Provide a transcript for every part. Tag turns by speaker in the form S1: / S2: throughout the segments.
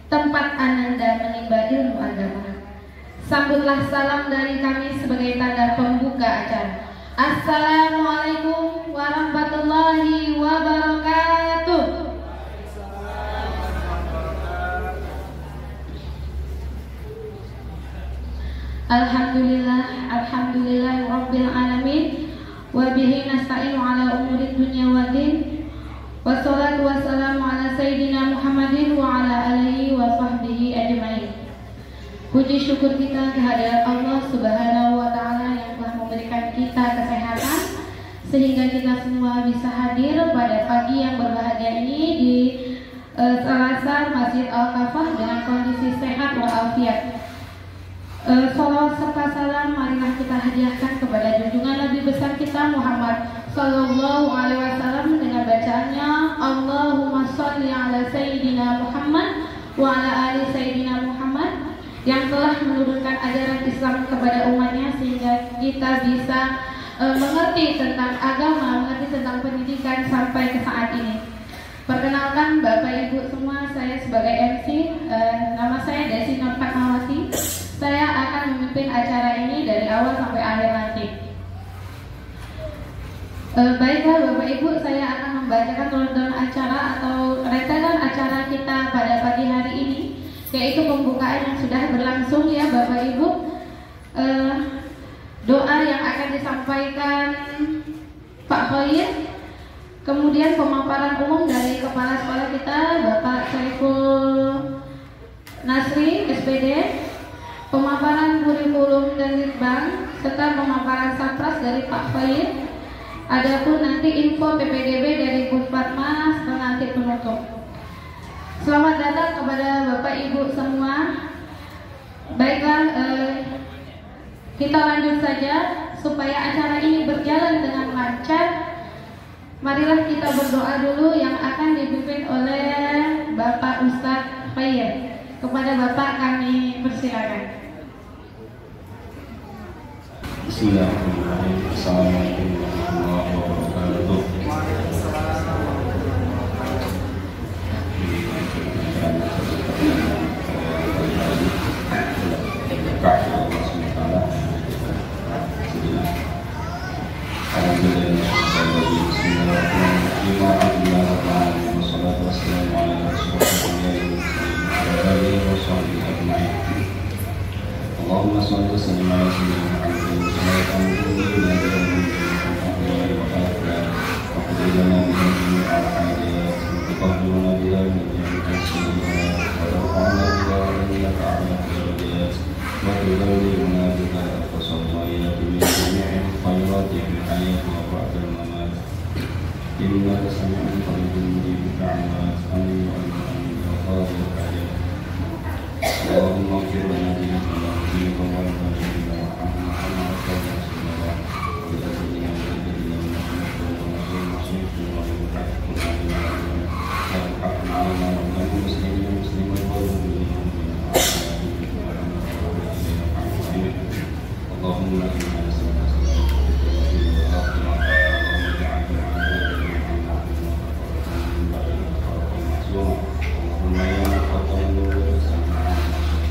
S1: tempat Ananda menimba ilmu agama. Sambutlah salam dari kami sebagai tanda pembuka acara. Assalamualaikum warahmatullahi wabarakatuh. Alhamdulillah rabbil alamin, wa bihi nasta'inu ala umuri dunya waddin. Wassalatu wassalamu ala sayyidina Muhammadin wa ala alihi wa sahbihi ajma'in. Puji syukur kita kehadirat Allah Subhanahu wa taala yang telah memberikan kita kesehatan sehingga kita semua bisa hadir pada pagi yang berbahagia ini di Selasa Masjid Al-Kafah dengan kondisi sehat walafiat. Salawat serta salam marilah kita hadiahkan kepada junjungan Nabi besar kita Muhammad Sallallahu Alaihi Wasallam dengan bacaannya Allahumma sholli ala Sayyidina Muhammad wa ala ali Sayyidina Muhammad, yang telah menurunkan ajaran Islam kepada umatnya sehingga kita bisa mengerti tentang agama, mengerti tentang pendidikan sampai ke saat ini. Perkenalkan Bapak Ibu semua, saya sebagai MC, nama saya Desi Nur Fatmawati. Saya akan memimpin acara ini dari awal sampai akhir nanti. Baiklah Bapak Ibu, saya akan membacakan rundown acara atau rentetan acara kita pada pagi hari ini, yaitu pembukaan yang sudah berlangsung ya Bapak Ibu. Doa yang akan disampaikan Pak Khair, kemudian pemaparan umum dari Kepala Sekolah kita Bapak Saiful Nasri SPD, pemaparan kurikulum dan litbang, serta pemaparan sapras dari Pak Khair. Adapun nanti info PPDB dari Bu Fatma setelah nanti penutup. Selamat datang kepada Bapak Ibu semua. Baiklah, kita lanjut saja supaya acara ini berjalan dengan lancar. Marilah kita berdoa dulu yang akan dipimpin oleh Bapak Ustadz Khair. Kepada Bapak kami persilakan.
S2: Bismillahirrahmanirrahim. Assalamualaikum warahmatullahi wabarakatuh. Allahumma sholli wa sallim ala sayyidina Muhammadin wa ala alihi wa sahbihi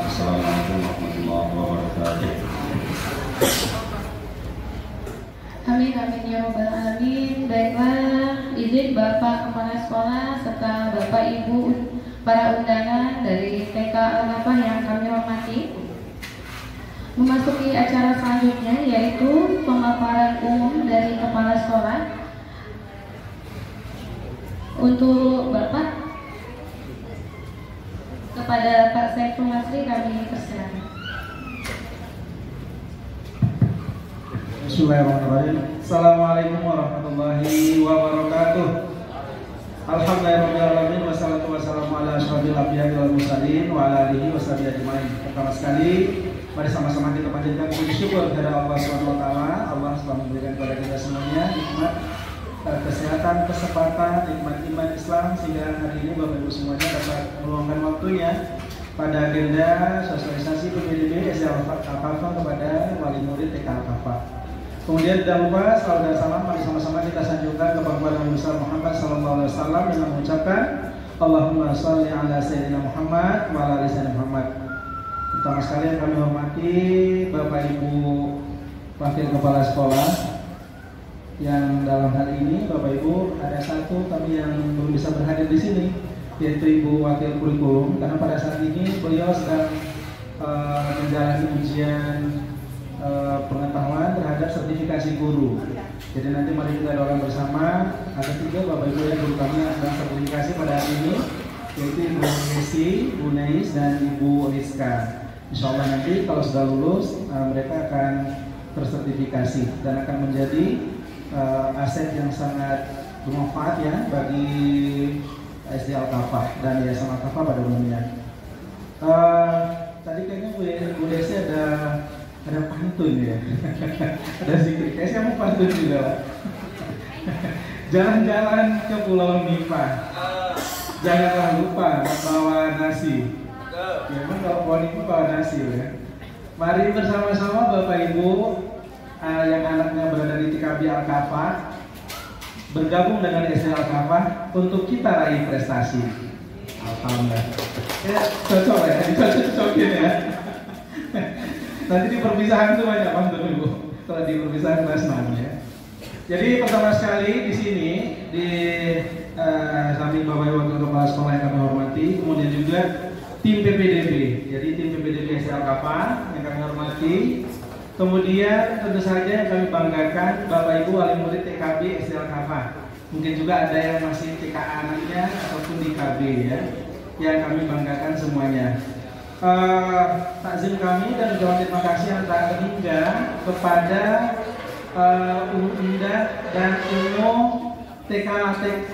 S2: Assalamualaikum warahmatullahi wabarakatuh.
S1: Amin amin ya rabbal alamin. Baiklah, izin Bapak Kepala Sekolah serta Bapak Ibu para undangan dari TK Al-Kafah yang kami hormati, memasuki acara selanjutnya yaitu pemaparan umum dari Kepala Sekolah. Untuk Bapak, kepada Pak Saiful Nasri kami persilakan.
S3: Bismillahirrahmanirrahim. Assalamualaikum warahmatullahi wabarakatuh. Alhamdulillahirabbil alamin wassalatu wassalamu ala asyrofil anbiya'i wal mursalin wa ala alihi washabihi ajmain. Pertama sekali, mari sama-sama kita panjatkan puji syukur kepada Allah Subhanahu wa taala. Allah telah memberikan kepada kita semuanya nikmat kesehatan, kesempatan, nikmat iman Islam sehingga hari ini Bapak Ibu semuanya dapat meluangkan waktunya pada agenda sosialisasi PPDB SD Al-Kafah kepada wali murid TK Al-Kafah. Kemudian tidak lupa salam dan salam mari sama-sama kita sanjungkan kepada Nabi besar Muhammad SAW dengan mengucapkan Allahumma sholli ala sayyidina Muhammad wa ala ali sayyidina Muhammad. Pertama sekali yang kami hormati Bapak Ibu Wakil Kepala Sekolah, yang dalam hal ini Bapak Ibu ada satu kami yang belum bisa berhadir di sini, yaitu Ibu Wakil Kurikulum, karena pada saat ini beliau sedang menjalani ujian pengetahuan terhadap sertifikasi guru. Jadi nanti mari kita doakan bersama. Ada 3 Bapak Ibu yang guru kami yang sedang sertifikasi pada hari ini, yaitu Ibu Nesi, Bu Nais, dan Ibu Rizka. Insya Allah nanti kalau sudah lulus mereka akan tersertifikasi dan akan menjadi aset yang sangat bermanfaat ya bagi SD Al-Kafah dan Yayasan Al-Kafah pada umumnya. Tadi kayaknya Bu Desi ada pantun ya. Ada zikir. Kayaknya saya mau pantun juga. Jalan-jalan ke Pulau Nipa, janganlah lupa bawa nasi. Ya, memang kalau Pulau Nipa bawa nasi ya. Mari bersama-sama Bapak Ibu yang anaknya berada di TKB Al-Kafah bergabung dengan SD Al-Kafah untuk kita raih prestasi. Alhamdulillah. Ya, cocok ya, cocok-cocokin ya. Nanti di perpisahan itu banyak pantun Ibu. Kalau di perpisahan kelas 6 ya. Jadi pertama sekali di sini di samping Bapak Ibu Wakil Kepala Sekolah yang kami hormati, kemudian juga tim PPDB. Jadi tim PPDB SD Al-Kafah yang kami hormati. Kemudian tentu saja yang kami banggakan Bapak Ibu wali murid TKB SD Al-Kafah. Mungkin juga ada yang masih TK anaknya ataupun di KB ya, yang kami banggakan semuanya. Takzim kami dan ucapan terima kasih yang tak terhingga kepada Umi Indah dan Umu TK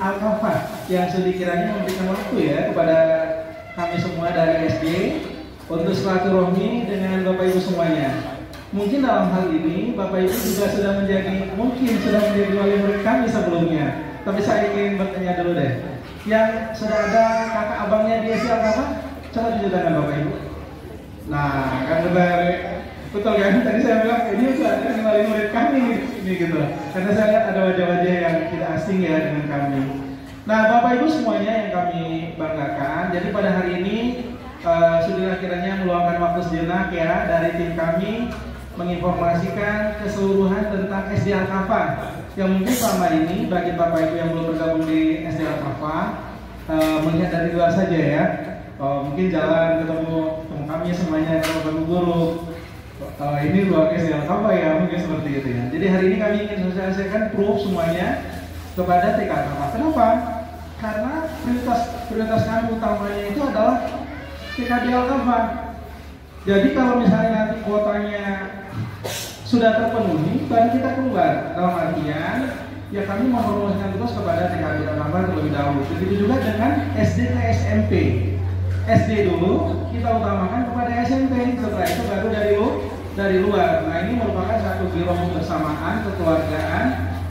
S3: Al-Kafah yang sedikiranya memberikan waktu ya kepada kami semua dari SD untuk silaturahmi dengan Bapak Ibu semuanya. Mungkin dalam hal ini Bapak Ibu juga sudah menjadi wali murid kami sebelumnya. Tapi saya ingin bertanya dulu deh, yang sudah ada kakak abangnya di SD Al-Kafah, coba diceritakan Bapak Ibu. Nah, kan betul kan? Tadi saya bilang ini sudah ada wali murid kami ini gitu. Karena saya lihat ada wajah-wajah yang tidak asing ya dengan kami. Nah, Bapak Ibu semuanya yang kami banggakan. Jadi pada hari ini sudah kiranya meluangkan waktu sejenak ya dari tim kami menginformasikan keseluruhan tentang SD Al-Kafah. Yang mungkin selama ini bagi Bapak Ibu yang belum bergabung di SD Al-Kafah melihat dari luar saja ya. Mungkin jalan ketemu kami semuanya ketemu guru. Ini luar SD Al-Kafah ya, mungkin seperti itu ya. Jadi hari ini kami ingin sosialisasikan proof semuanya kepada TK Al-Kafah. Kenapa? Karena prioritas kami utamanya itu adalah TKB Al-Kafah. Jadi kalau misalnya nanti kuotanya sudah terpenuhi, baru kita keluar. Dalam artian, ya kami mempromosikan terus kepada TKB Al-Kafah terlebih dahulu. Begitu juga dengan SD ke SMP. SD dulu kita utamakan kepada SMP, setelah itu baru dari luar. Nah, ini merupakan satu giroh bersamaan kekeluargaan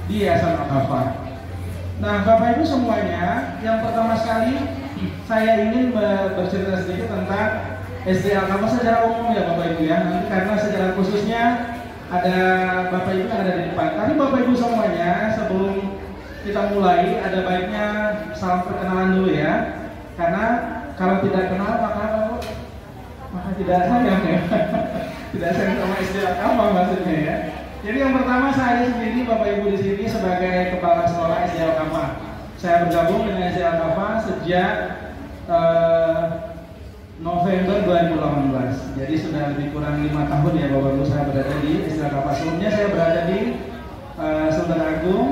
S3: di Yayasan Al-Kafah. Nah, Bapak Ibu semuanya, yang pertama sekali saya ingin bercerita sedikit tentang SD Al-Kafah secara umum ya Bapak Ibu ya. Nanti karena secara khususnya ada Bapak Ibu yang ada di depan. Tapi Bapak Ibu semuanya, sebelum kita mulai ada baiknya salam perkenalan dulu ya. Karena kalau tidak kenal maka tidak sayang ya. Tidak sayang sama SD Al-Kafah maksudnya ya. Jadi yang pertama saya sendiri Bapak Ibu di sini sebagai kepala sekolah SD Al-Kafah. Saya bergabung dengan SD Al-Kafah sejak November 2018. Jadi sudah lebih kurang 5 tahun ya Bapak Ibu saya berada di SD Al-Kafah. Sebelumnya saya berada di Sultan Agung,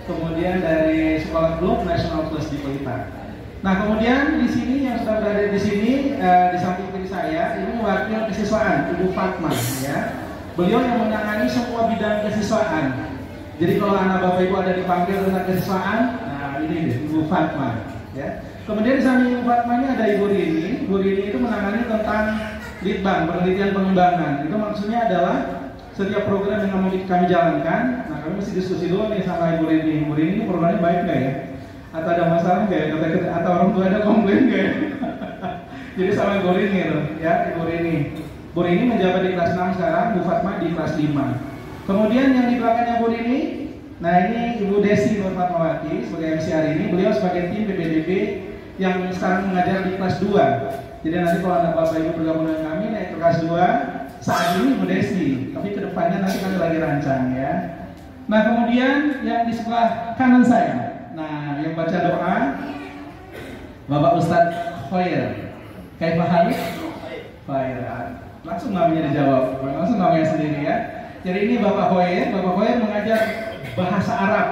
S3: kemudian dari Sekolah Klub National Plus di Pelita. Nah, kemudian di sini yang sudah berada di sini di samping kiri saya ini wakil kesiswaan Ibu Fatma ya. Beliau yang menangani semua bidang kesiswaan. Jadi kalau anak Bapak Ibu ada dipanggil tentang kesiswaan, nah ini deh, Ibu Fatma. Ya. Kemudian di samping Ibu Fatma ini ada Ibu Rini. Ibu Rini itu menangani tentang litbang, penelitian pengembangan. Itu maksudnya adalah setiap program yang kami jalankan, nah kami mesti diskusi dulu nih sama Ibu Rini. Ibu Rini ini programnya baik nggak ya? Atau ada masalah nggak ya? Atau orang tua ada komplain nggak ya? Jadi sama Ibu Rini loh, ya Ibu Rini. Bu Rini menjabat di kelas 6 sekarang, Bu Fatma di kelas 5. Kemudian yang di belakangnya Bu Rini, nah ini Ibu Desi Nur Fatmawati sebagai MC hari ini. Beliau sebagai tim PPDB yang sekarang mengajar di kelas 2. Jadi nanti kalau ada Bapak Ibu bergabung dengan kami naik ke kelas 2, saat ini Ibu Desi, tapi kedepannya nanti kami lagi rancang ya. Nah kemudian yang di sebelah kanan saya, nah yang baca doa Bapak Ustadz Khoir. Kayak paham? Khoir. Langsung namanya dijawab, langsung namanya sendiri ya. Jadi ini Bapak Khoir mengajar bahasa Arab.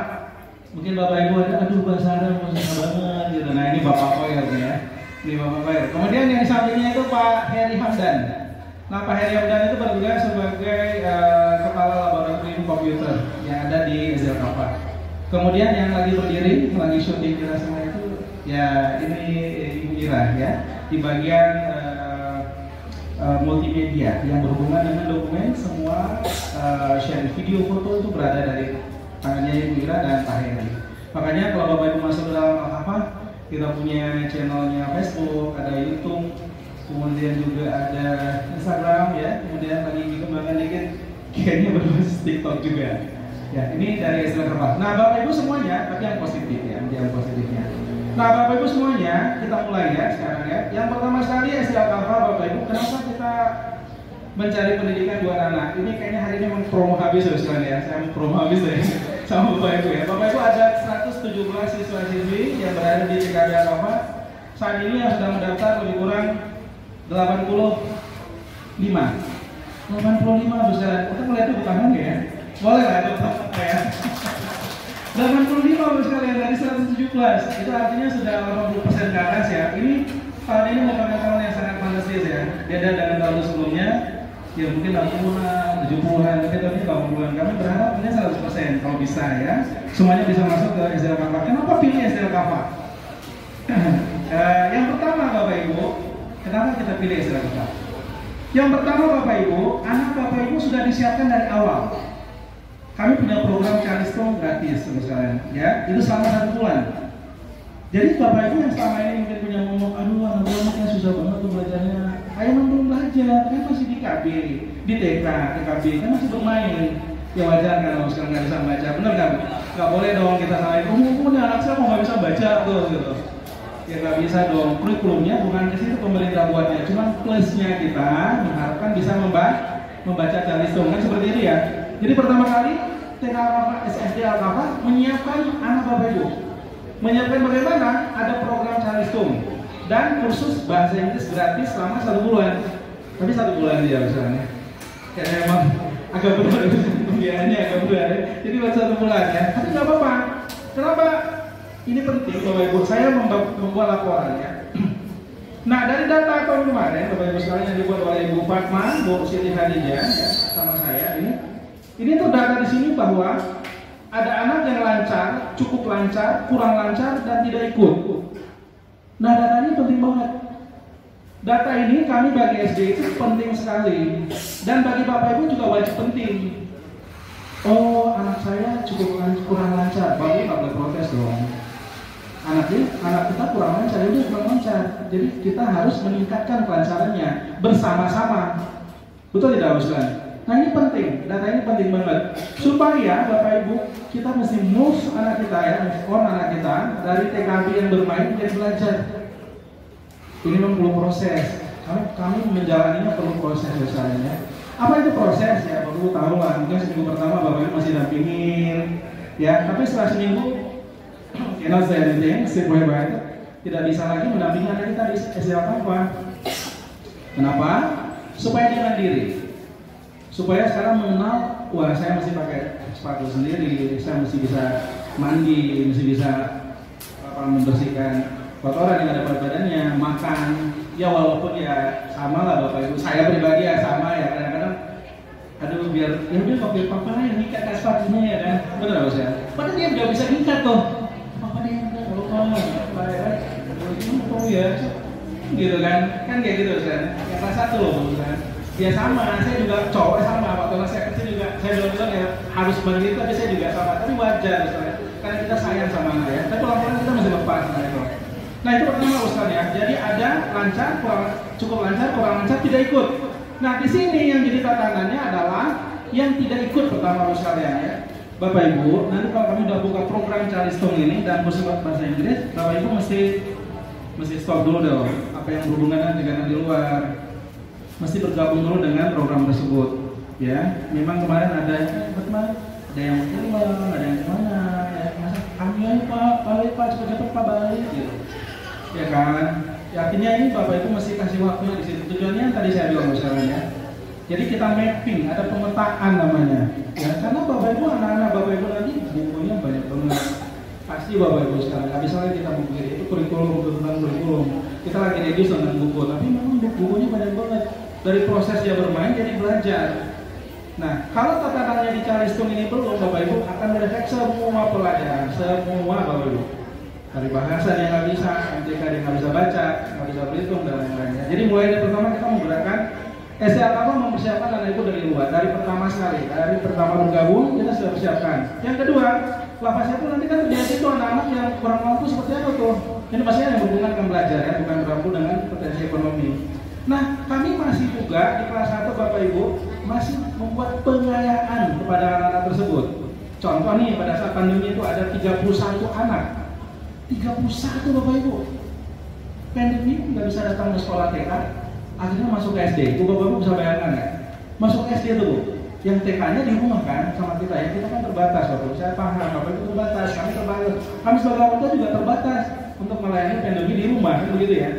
S3: Mungkin Bapak Ibu ada, aduh bahasa Arab susah banget gitu. Nah ini Bapak Khoir ya. Ini Bapak Khoir. Kemudian yang di sampingnya itu Pak Heri Hamdan. Nah Pak Heri Hamdan itu bertugas sebagai kepala laboratorium komputer yang ada di SDL Kafa. Kemudian yang lagi berdiri, lagi syuting kita semua itu ya ini Ibu Ira ya di bagian multimedia yang berhubungan dengan dokumen semua share video foto itu berada dari tangannya Ibu Ira dan Pak Heri. Makanya kalau Bapak Ibu masuk ke dalam Al-Kafa, kita punya channelnya Facebook, ada YouTube, kemudian juga ada Instagram ya, kemudian lagi dikembangkan dikit kayaknya berbasis TikTok juga. Ya ini dari SDL Kafa. Nah Bapak Ibu semuanya, tapi yang positif ya, yang positifnya. Nah Bapak Ibu semuanya, kita mulai ya sekarang ya. Yang pertama sekali SDL Kafa Bapak Ibu, kenapa kita mencari pendidikan buat anak? Ini kayaknya hari ini memang promo habis ya sekalian ya. Saya mau promo habis ya sama Bapak Ibu ya. Bapak Ibu ada 117 siswa-siswi yang berada di TKB Kafa. Saat ini yang sudah mendaftar lebih kurang 85. 85 besar. Kita melihat itu bukan hanya ya. Boleh lah itu ya. 85 sekalian dari 117. Itu artinya sudah 80% ke atas ya. Ini tahun ini merupakan tahun yang sangat fantastis ya. Beda dengan tahun sebelumnya. Ya mungkin 60-an, 70-an, tapi 80-an. Kami berharap ini 100% kalau bisa ya. Semuanya bisa masuk ke SDL Kafa. Kenapa pilih SDL Kafa? Yang pertama Bapak Ibu, kenapa kita pilih SDL Kafa? Yang pertama Bapak Ibu, anak Bapak Ibu sudah disiapkan dari awal. Kami punya program Caristo gratis sekalian, ya. Itu selama 1 bulan. Jadi Bapak Ibu yang selama ini mungkin punya ngomong, aduh anak-anaknya susah banget tuh belajarnya. Ayo belum belajar, kan masih di KB, di TK, TKB, kan masih bermain. Ya wajar kan kalau sekarang nggak bisa baca, bener kan? Nggak boleh dong kita salahin, nih anak saya kok nggak bisa baca tuh gitu. Ya nggak bisa dong. Kurikulumnya bukan di situ pemerintah buatnya, cuma plusnya kita mengharapkan bisa membaca Caristo kan seperti ini ya. Jadi pertama kali TK SDL Kafa menyiapkan anak Bapak Ibu. Menyiapkan bagaimana? Ada program Caristo dan kursus bahasa Inggris gratis selama 1 bulan. Tapi 1 bulan dia misalnya. Karena memang agak berat pembiayaannya agak berat. Jadi buat 1 bulan ya. Tapi nggak apa-apa. Kenapa? Ini penting Bapak Ibu. Saya membuat laporannya. Nah dari data tahun kemarin Bapak Ibu sekalian yang dibuat oleh Ibu Fatma, Bu Siti Khadijah ya, sama saya ini tuh data di sini bahwa ada anak yang lancar, cukup lancar, kurang lancar dan tidak ikut. Nah data ini penting banget. Data ini kami bagi SD itu penting sekali dan bagi Bapak Ibu juga wajib penting. Oh anak saya cukup kurang lancar, bagus nggak boleh protes dong. Anak kita kurang lancar, dia kurang lancar. Jadi kita harus meningkatkan kelancarannya bersama-sama. Betul tidak Ustaz? Nah ini penting, data ini penting banget. Supaya Bapak Ibu kita mesti move anak kita ya, move on anak kita dari TKB yang bermain menjadi belajar. Ini memang perlu proses. Kami menjalaninya perlu proses misalnya. Apa itu proses ya? Bapak Ibu tahu lah. Mungkin seminggu pertama Bapak Ibu masih dampingin, ya. Tapi setelah seminggu enak saya nanti, tidak bisa lagi mendampingi anak kita di SDL Kafa. Kenapa? Supaya dia mandiri. Supaya sekarang mengenal, wah saya mesti pakai sepatu sendiri, saya mesti bisa mandi, mesti bisa membersihkan kotoran yang ada pada badannya, makan. Ya walaupun ya sama lah Bapak Ibu, saya pribadi ya sama ya kadang-kadang. Aduh biar ya udah pakai papa yang ngikat sepatunya ya kan, benar nggak Mas ya? Padahal dia nggak bisa ngikat tuh. Papa dia kamu ya, gitu kan kayak gitu kan. Yang kelas 1 loh kan. Ya sama, saya juga cowok sama, waktu saya kecil juga saya bilang ya harus begitu, tapi saya juga sama, tapi wajar misalnya, karena kita sayang sama anak ya, tapi pelan-pelan kita masih lepas nah itu. Nah itu pertama Ustaz ya, jadi ada lancar, cukup lancar, kurang lancar, tidak ikut. Nah di sini yang jadi tatanannya adalah yang tidak ikut pertama Ustaz ya. Bapak Ibu, nanti kalau kami udah buka program Charleston ini dan khusus bahasa Inggris, Bapak Ibu mesti stop dulu dong, apa yang berhubungan dengan di luar. Mesti bergabung dulu dengan program tersebut ya. Memang kemarin ada yang pulang, ada yang kemana ya, masa kami aja balik Pak, cepet-cepet Pak balik gitu ya kan. Ya, artinya ini Bapak Ibu mesti kasih waktunya di situ. Tujuannya tadi saya bilang misalnya ya, jadi kita mapping, ada pemetaan namanya ya, karena Bapak Ibu, anak-anak Bapak Ibu nanti bukunya banyak banget pasti Bapak Ibu sekarang. Nggak bisa lagi kita mungkiri itu kurikulum, kita lagi review tentang buku, tapi memang bukunya banyak banget. Dari proses dia bermain jadi belajar. Nah, kalau tatanannya di Charleston ini belum, Bapak Ibu akan merefleks semua pelajaran, semua Bapak Ibu. Dari bahasa dia nggak bisa, MTK dia nggak bisa baca, nggak bisa berhitung dan lain-lainnya. Jadi mulai dari pertama kita menggerakkan SD Al-Fatihah, mempersiapkan anak itu dari luar, dari pertama sekali, dari pertama bergabung kita sudah persiapkan. Yang kedua, lafaznya itu nanti kan biasa itu anak-anak yang kurang mampu seperti apa tuh? Ini pastinya yang berhubungan dengan belajar ya, bukan berhubungan dengan potensi ekonomi. Nah, kami masih juga di kelas 1 Bapak Ibu masih membuat pengayaan kepada anak-anak tersebut. Contoh nih, pada saat pandemi itu ada 31 anak. 31 Bapak Ibu. Pandemi nggak bisa datang ke sekolah TK, akhirnya masuk ke SD. Itu Bapak Ibu bisa bayangkan ya? Masuk ke SD itu Bu. Yang TK-nya di rumah kan sama kita ya. Kita kan terbatas Bapak Ibu. Saya paham Bapak Ibu terbatas, kami terbatas. Kami sebagai orang tua juga terbatas untuk melayani pandemi di rumah, kan begitu ya.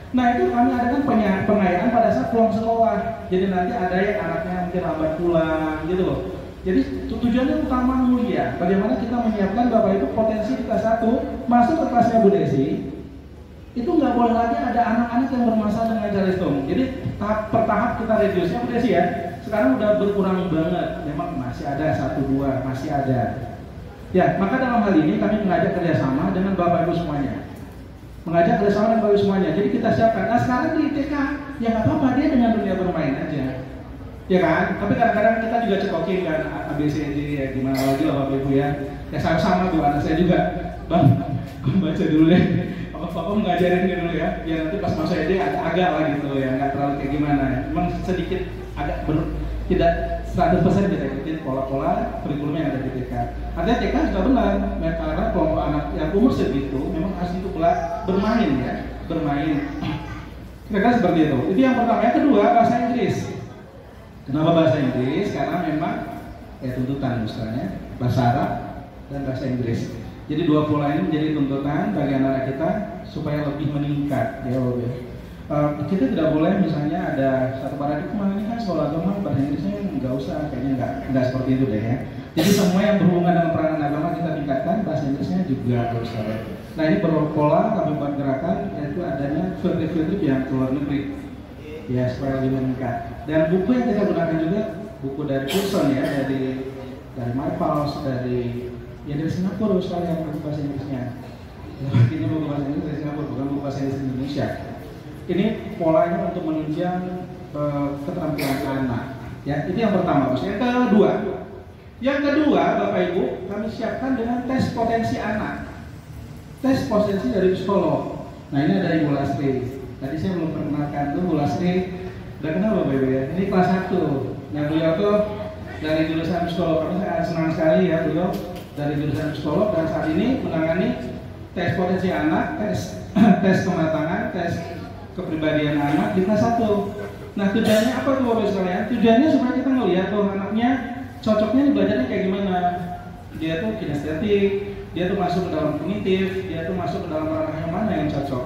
S3: Nah itu kami adakan pengayaan pada saat pulang sekolah. Jadi nanti ada yang anaknya mungkin lambat pulang gitu loh. Jadi tujuannya utama mulia. Bagaimana kita menyiapkan Bapak Ibu potensi di kelas 1 masuk ke kelasnya Bu Desi. Itu nggak boleh lagi ada anak-anak yang bermasalah dengan Charleston. Jadi tahap per tahap kita reduce-nya Bu Desi ya. Sekarang udah berkurang banget. Memang masih ada 1-2, masih ada. Ya, maka dalam hal ini kami mengajak kerjasama dengan Bapak Ibu semuanya. Mengajak kerjasama dengan Bapak Ibu semuanya. Jadi kita siapkan. Nah sekarang di TK, ya nggak apa-apa dia dengan dunia bermain aja, ya kan? Tapi kadang-kadang kita juga cekokin kan ABCD ya gimana lagi lah Bapak Ibu ya. Ya sama-sama tuh anak saya juga. Bang, gue baca dulu deh. Papa mengajarin dulu ya. Biar nanti pas masuk SD agak lah gitu ya, nggak terlalu kayak gimana. Memang sedikit agak tidak 100% kita ikutin pola-pola kurikulum yang ada di TK. Artinya TK sudah benar, karena kelompok anak yang umur segitu memang harus itu bermain ya, bermain. Kira-kira seperti itu. Itu yang pertama. Yang kedua, bahasa Inggris. Kenapa bahasa Inggris? Karena memang tuntutan misalnya bahasa Arab dan bahasa Inggris. Jadi dua pola ini menjadi tuntutan bagi anak-anak kita supaya lebih meningkat ya Bapak ya. Kita tidak boleh misalnya ada satu paradigma ini kan sekolah agama bahasa Inggrisnya nggak usah, kayaknya nggak seperti itu deh ya. Jadi semua yang berhubungan dengan peranan agama kita tingkatkan, bahasa Inggrisnya juga harus ada. Nah ini pola kami buat gerakan yaitu adanya field yang ke luar negeri ya supaya lebih meningkat. Dan buku yang kita gunakan juga buku dari Pearson ya, dari MyPulse, dari Singapura sekalian buku bahasa Inggrisnya. Ini buku bahasa Inggris dari Singapura, bukan buku bahasa Inggris Indonesia. Ini polanya untuk menunjang keterampilan anak. Ya, itu yang pertama. Yang kedua, Bapak Ibu, kami siapkan dengan tes potensi anak. Tes potensi dari psikolog. Nah, ini ada Ibu Lasri. Tadi saya belum perkenalkan tuh Bu Lasri. Udah kenal Bapak Ibu ya? Ini kelas 1. Yang beliau tuh dari jurusan psikolog. Kami sangat senang sekali ya beliau dari jurusan psikolog dan saat ini menangani tes potensi anak, tes kematangan, tes kepribadian anak di kelas 1. Nah tujuannya apa tuh Bapak sekalian? Tujuannya supaya kita ngelihat tuh anaknya cocoknya belajarnya kayak gimana. Dia tuh kinestetik, dia tuh masuk ke dalam kognitif, dia tuh masuk ke dalam ranah yang mana yang cocok.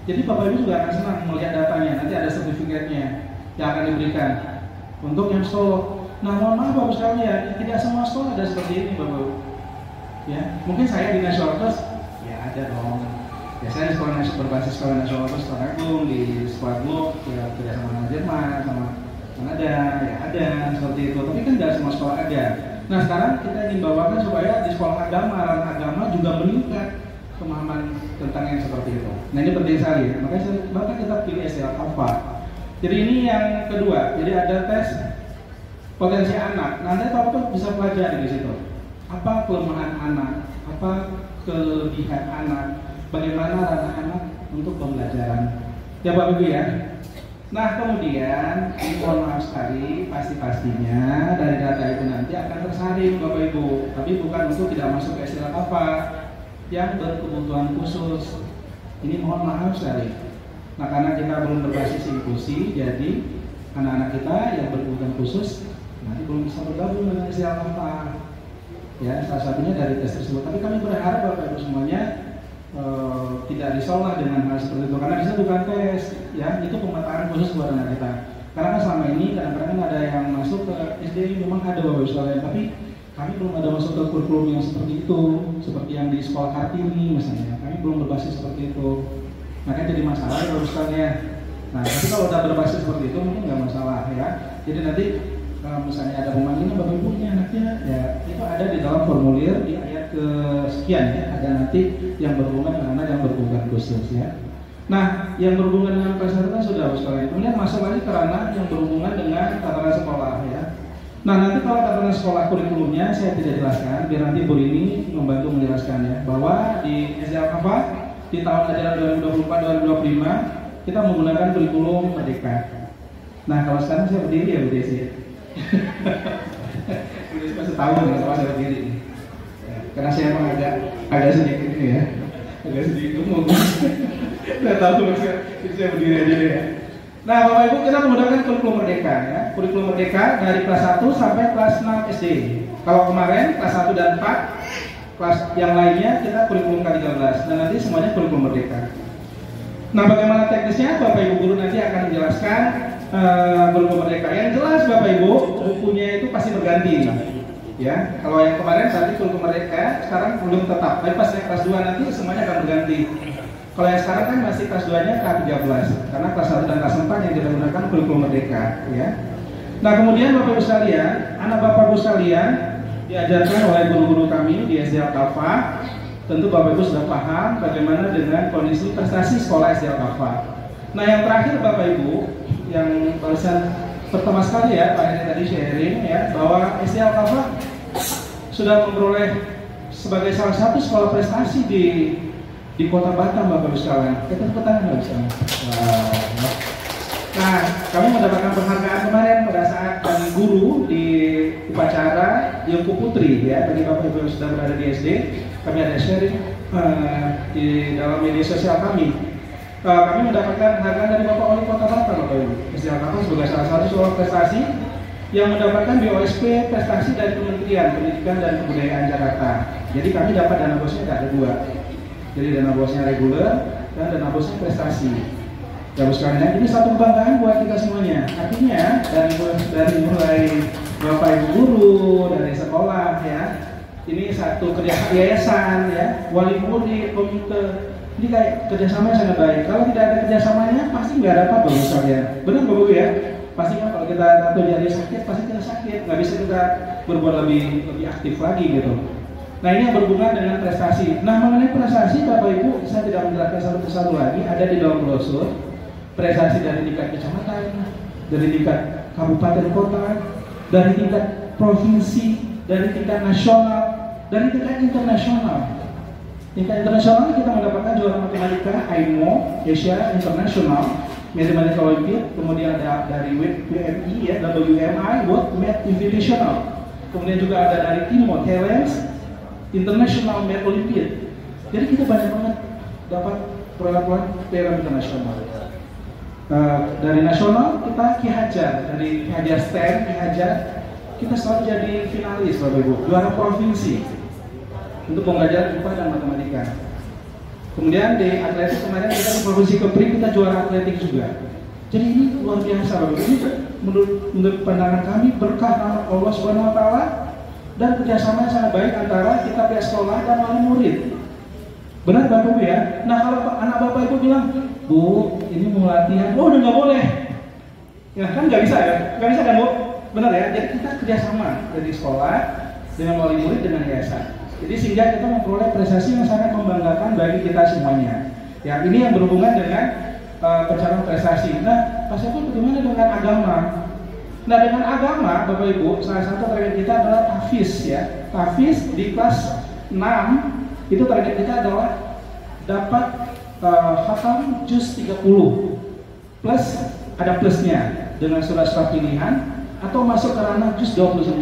S3: Jadi Bapak Ibu juga akan senang melihat datanya. Nanti ada sertifikatnya yang akan diberikan untuk yang psikolog. Nah mohon maaf Bapak sekalian, tidak semua sekolah ada seperti ini Bapak. Ya, mungkin saya di National Trust ya ada dong. Biasanya di sekolah berbasis sekolah nasional terus sekolah agung, di sekolah blok ya kerja sama dengan Jerman, sama Kanada ya ada seperti itu. Tapi kan tidak semua sekolah ada. Nah sekarang kita ingin bawakan supaya di sekolah agama, ranah agama juga meningkat. pemahaman tentang yang seperti itu. Nah ini penting sekali ya. Maka kita pilih SDA Alpha. Jadi ini yang kedua. Jadi ada tes potensi anak. Nanti Bapak bisa pelajari di situ. Apa kelemahan anak? Apa kelebihan anak? Bagaimana ranah anak untuk pembelajaran? Ya Bapak Ibu ya. Nah kemudian, mohon maaf sekali, pastinya dari data itu nanti akan tersaring Bapak Ibu. Tapi bukan untuk tidak masuk ke SDA Alpha yang berkebutuhan khusus. Ini mohon maaf sekali. Nah karena kita belum berbasis inklusi, jadi anak-anak kita yang berkebutuhan khusus nanti belum bisa bergabung dengan SDA Alpha. Ya, salah satunya dari tes tersebut. Tapi kami berharap Bapak Ibu semuanya tidak risallah dengan hal seperti itu, karena bisa bukan tes, ya itu pemetaan khusus buat anak kita. Karena kan selama ini kadang-kadang ada yang masuk ke SD memang ada Bapak Ibu sekalian, tapi kami belum ada masuk ke kurikulum yang seperti itu, seperti yang di sekolah Kartini misalnya. Kami belum berbasis seperti itu, makanya jadi masalah ya Bapak Ibu sekalian. Nah, tapi kalau udah berbasis seperti itu mungkin nggak masalah ya. Jadi nanti misalnya ada pemanggilan Bapak Ibu ini anaknya, ya itu ada di dalam formulir di ayat kesekian ya, ada nanti yang berhubungan dengan anak yang berkebutuhan khusus ya. Nah, yang berhubungan dengan peserta sudah sekalian. Kemudian masuk lagi ke ranah yang berhubungan dengan tatanan sekolah ya. Nah, nanti kalau tatanan sekolah kurikulumnya saya tidak jelaskan, biar nanti Bu Rini membantu menjelaskan ya, bahwa di SDA Alpha di tahun ajaran 2024-2025 kita menggunakan kurikulum Merdeka. Nah, kalau sekarang saya berdiri ya Bu Desi. Udah masih tahu nggak sama saya berdiri ya, karena saya emang agak sedikit ini ya, agak sedikit gemuk. Saya tahu maksudnya, jadi saya berdiri aja deh ya. Nah Bapak Ibu, kita menggunakan kurikulum Merdeka ya, kurikulum Merdeka dari kelas 1 sampai kelas 6 SD. Kalau kemarin kelas 1 dan 4, kelas yang lainnya kita kurikulum K13, dan nanti semuanya kurikulum Merdeka. Nah bagaimana teknisnya Bapak Ibu guru nanti akan menjelaskan kurikulum Merdeka. Yang jelas Bapak Ibu, bukunya itu pasti berganti ya. Kalau yang kemarin tadi kurikulum Merdeka, sekarang belum tetap, tapi pas kelas 2 nanti semuanya akan berganti. Kalau yang sekarang kan masih kelas 2 nya K13, karena kelas 1 dan kelas 4 yang kita gunakan kurikulum Merdeka ya. Nah kemudian Bapak Ibu sekalian, anak Bapak Ibu sekalian diajarkan oleh guru-guru kami di SDA Alpha. Tentu Bapak Ibu sudah paham bagaimana dengan kondisi prestasi sekolah SDA Alpha. Nah yang terakhir Bapak Ibu, yang barusan pertama sekali ya Pak Heri tadi sharing ya, bahwa SDA Alpha sudah memperoleh sebagai salah satu sekolah prestasi di Kota Batam Bapak Ibu sekalian. Kita tepuk tangan Bapak Ibu sekalian. Nah, kami mendapatkan penghargaan kemarin pada saat kami guru di upacara Yongku Putri ya, bagi Bapak Ibu yang sudah berada di SD. Kami ada sharing di dalam media sosial kami. Kami mendapatkan penghargaan dari Bapak Wali Kota Batam Bapak Ibu. SDA Alpha sebagai salah satu sekolah prestasi yang mendapatkan BOSP prestasi dari Kementerian Pendidikan dan Kebudayaan Jakarta. Jadi kami dapat dana bosnya ada 2. Jadi dana bosnya reguler dan dana bosnya prestasi. Ya bos sekalian, ini satu kebanggaan buat kita semuanya. Artinya dari mulai Bapak Ibu guru, dari sekolah ya, ini satu kerjasama yayasan ya, wali murid, komite, ini kayak kerjasama yang sangat baik. Kalau tidak ada kerjasamanya pasti nggak dapat bos sekalian. Benar Bapak ya? Pasti kan kalau kita satu jadi sakit, pasti kita sakit, nggak bisa kita berbuat lebih aktif lagi gitu. Nah ini yang berhubungan dengan prestasi. Nah mengenai prestasi Bapak Ibu, saya tidak menjelaskan satu persatu lagi, ada di dalam brosur. Prestasi dari tingkat kecamatan, dari tingkat kabupaten kota, dari tingkat provinsi, dari tingkat nasional, dari tingkat internasional. Tingkat internasional kita mendapatkan juara matematika AIMO Asia International Mathematical Olympiad, kemudian ada dari WMI ya, WMI World Math Invitational, kemudian juga ada dari Timo Talents International Math Olympiad. Jadi kita banyak banget dapat perlakuan piala internasional. Dari nasional kita Ki Hajar, dari Ki Hajar STEM, Ki Hajar kita selalu jadi finalis Bapak Ibu, juara provinsi untuk pembelajaran IPA dan matematika. Kemudian di atletik kemarin kita di provinsi Kepri kita juara atletik juga. Jadi ini luar biasa Bapak Ibu. Ini menurut pandangan kami berkah Allah Subhanahu Wa Taala dan kerjasama yang sangat baik antara kita pihak sekolah dan wali murid. Benar Bapak Ibu ya? Nah kalau anak Bapak Ibu bilang, Bu, ini mau latihan, oh udah nggak boleh. Ya kan nggak bisa ya? Nggak bisa kan Bu? Benar ya? Jadi kita kerjasama dari sekolah dengan wali murid dengan yayasan. Jadi sehingga kita memperoleh prestasi yang sangat membanggakan bagi kita semuanya. Ya, ini yang berhubungan dengan pencapaian prestasi. Nah, Pak Syaful, bagaimana dengan agama? Nah, dengan agama, Bapak Ibu, salah satu target kita adalah tahfiz ya. Tahfiz di kelas 6 itu target kita adalah dapat khatam juz 30 plus ada plusnya dengan surat-surat pilihan atau masuk ke ranah juz 29.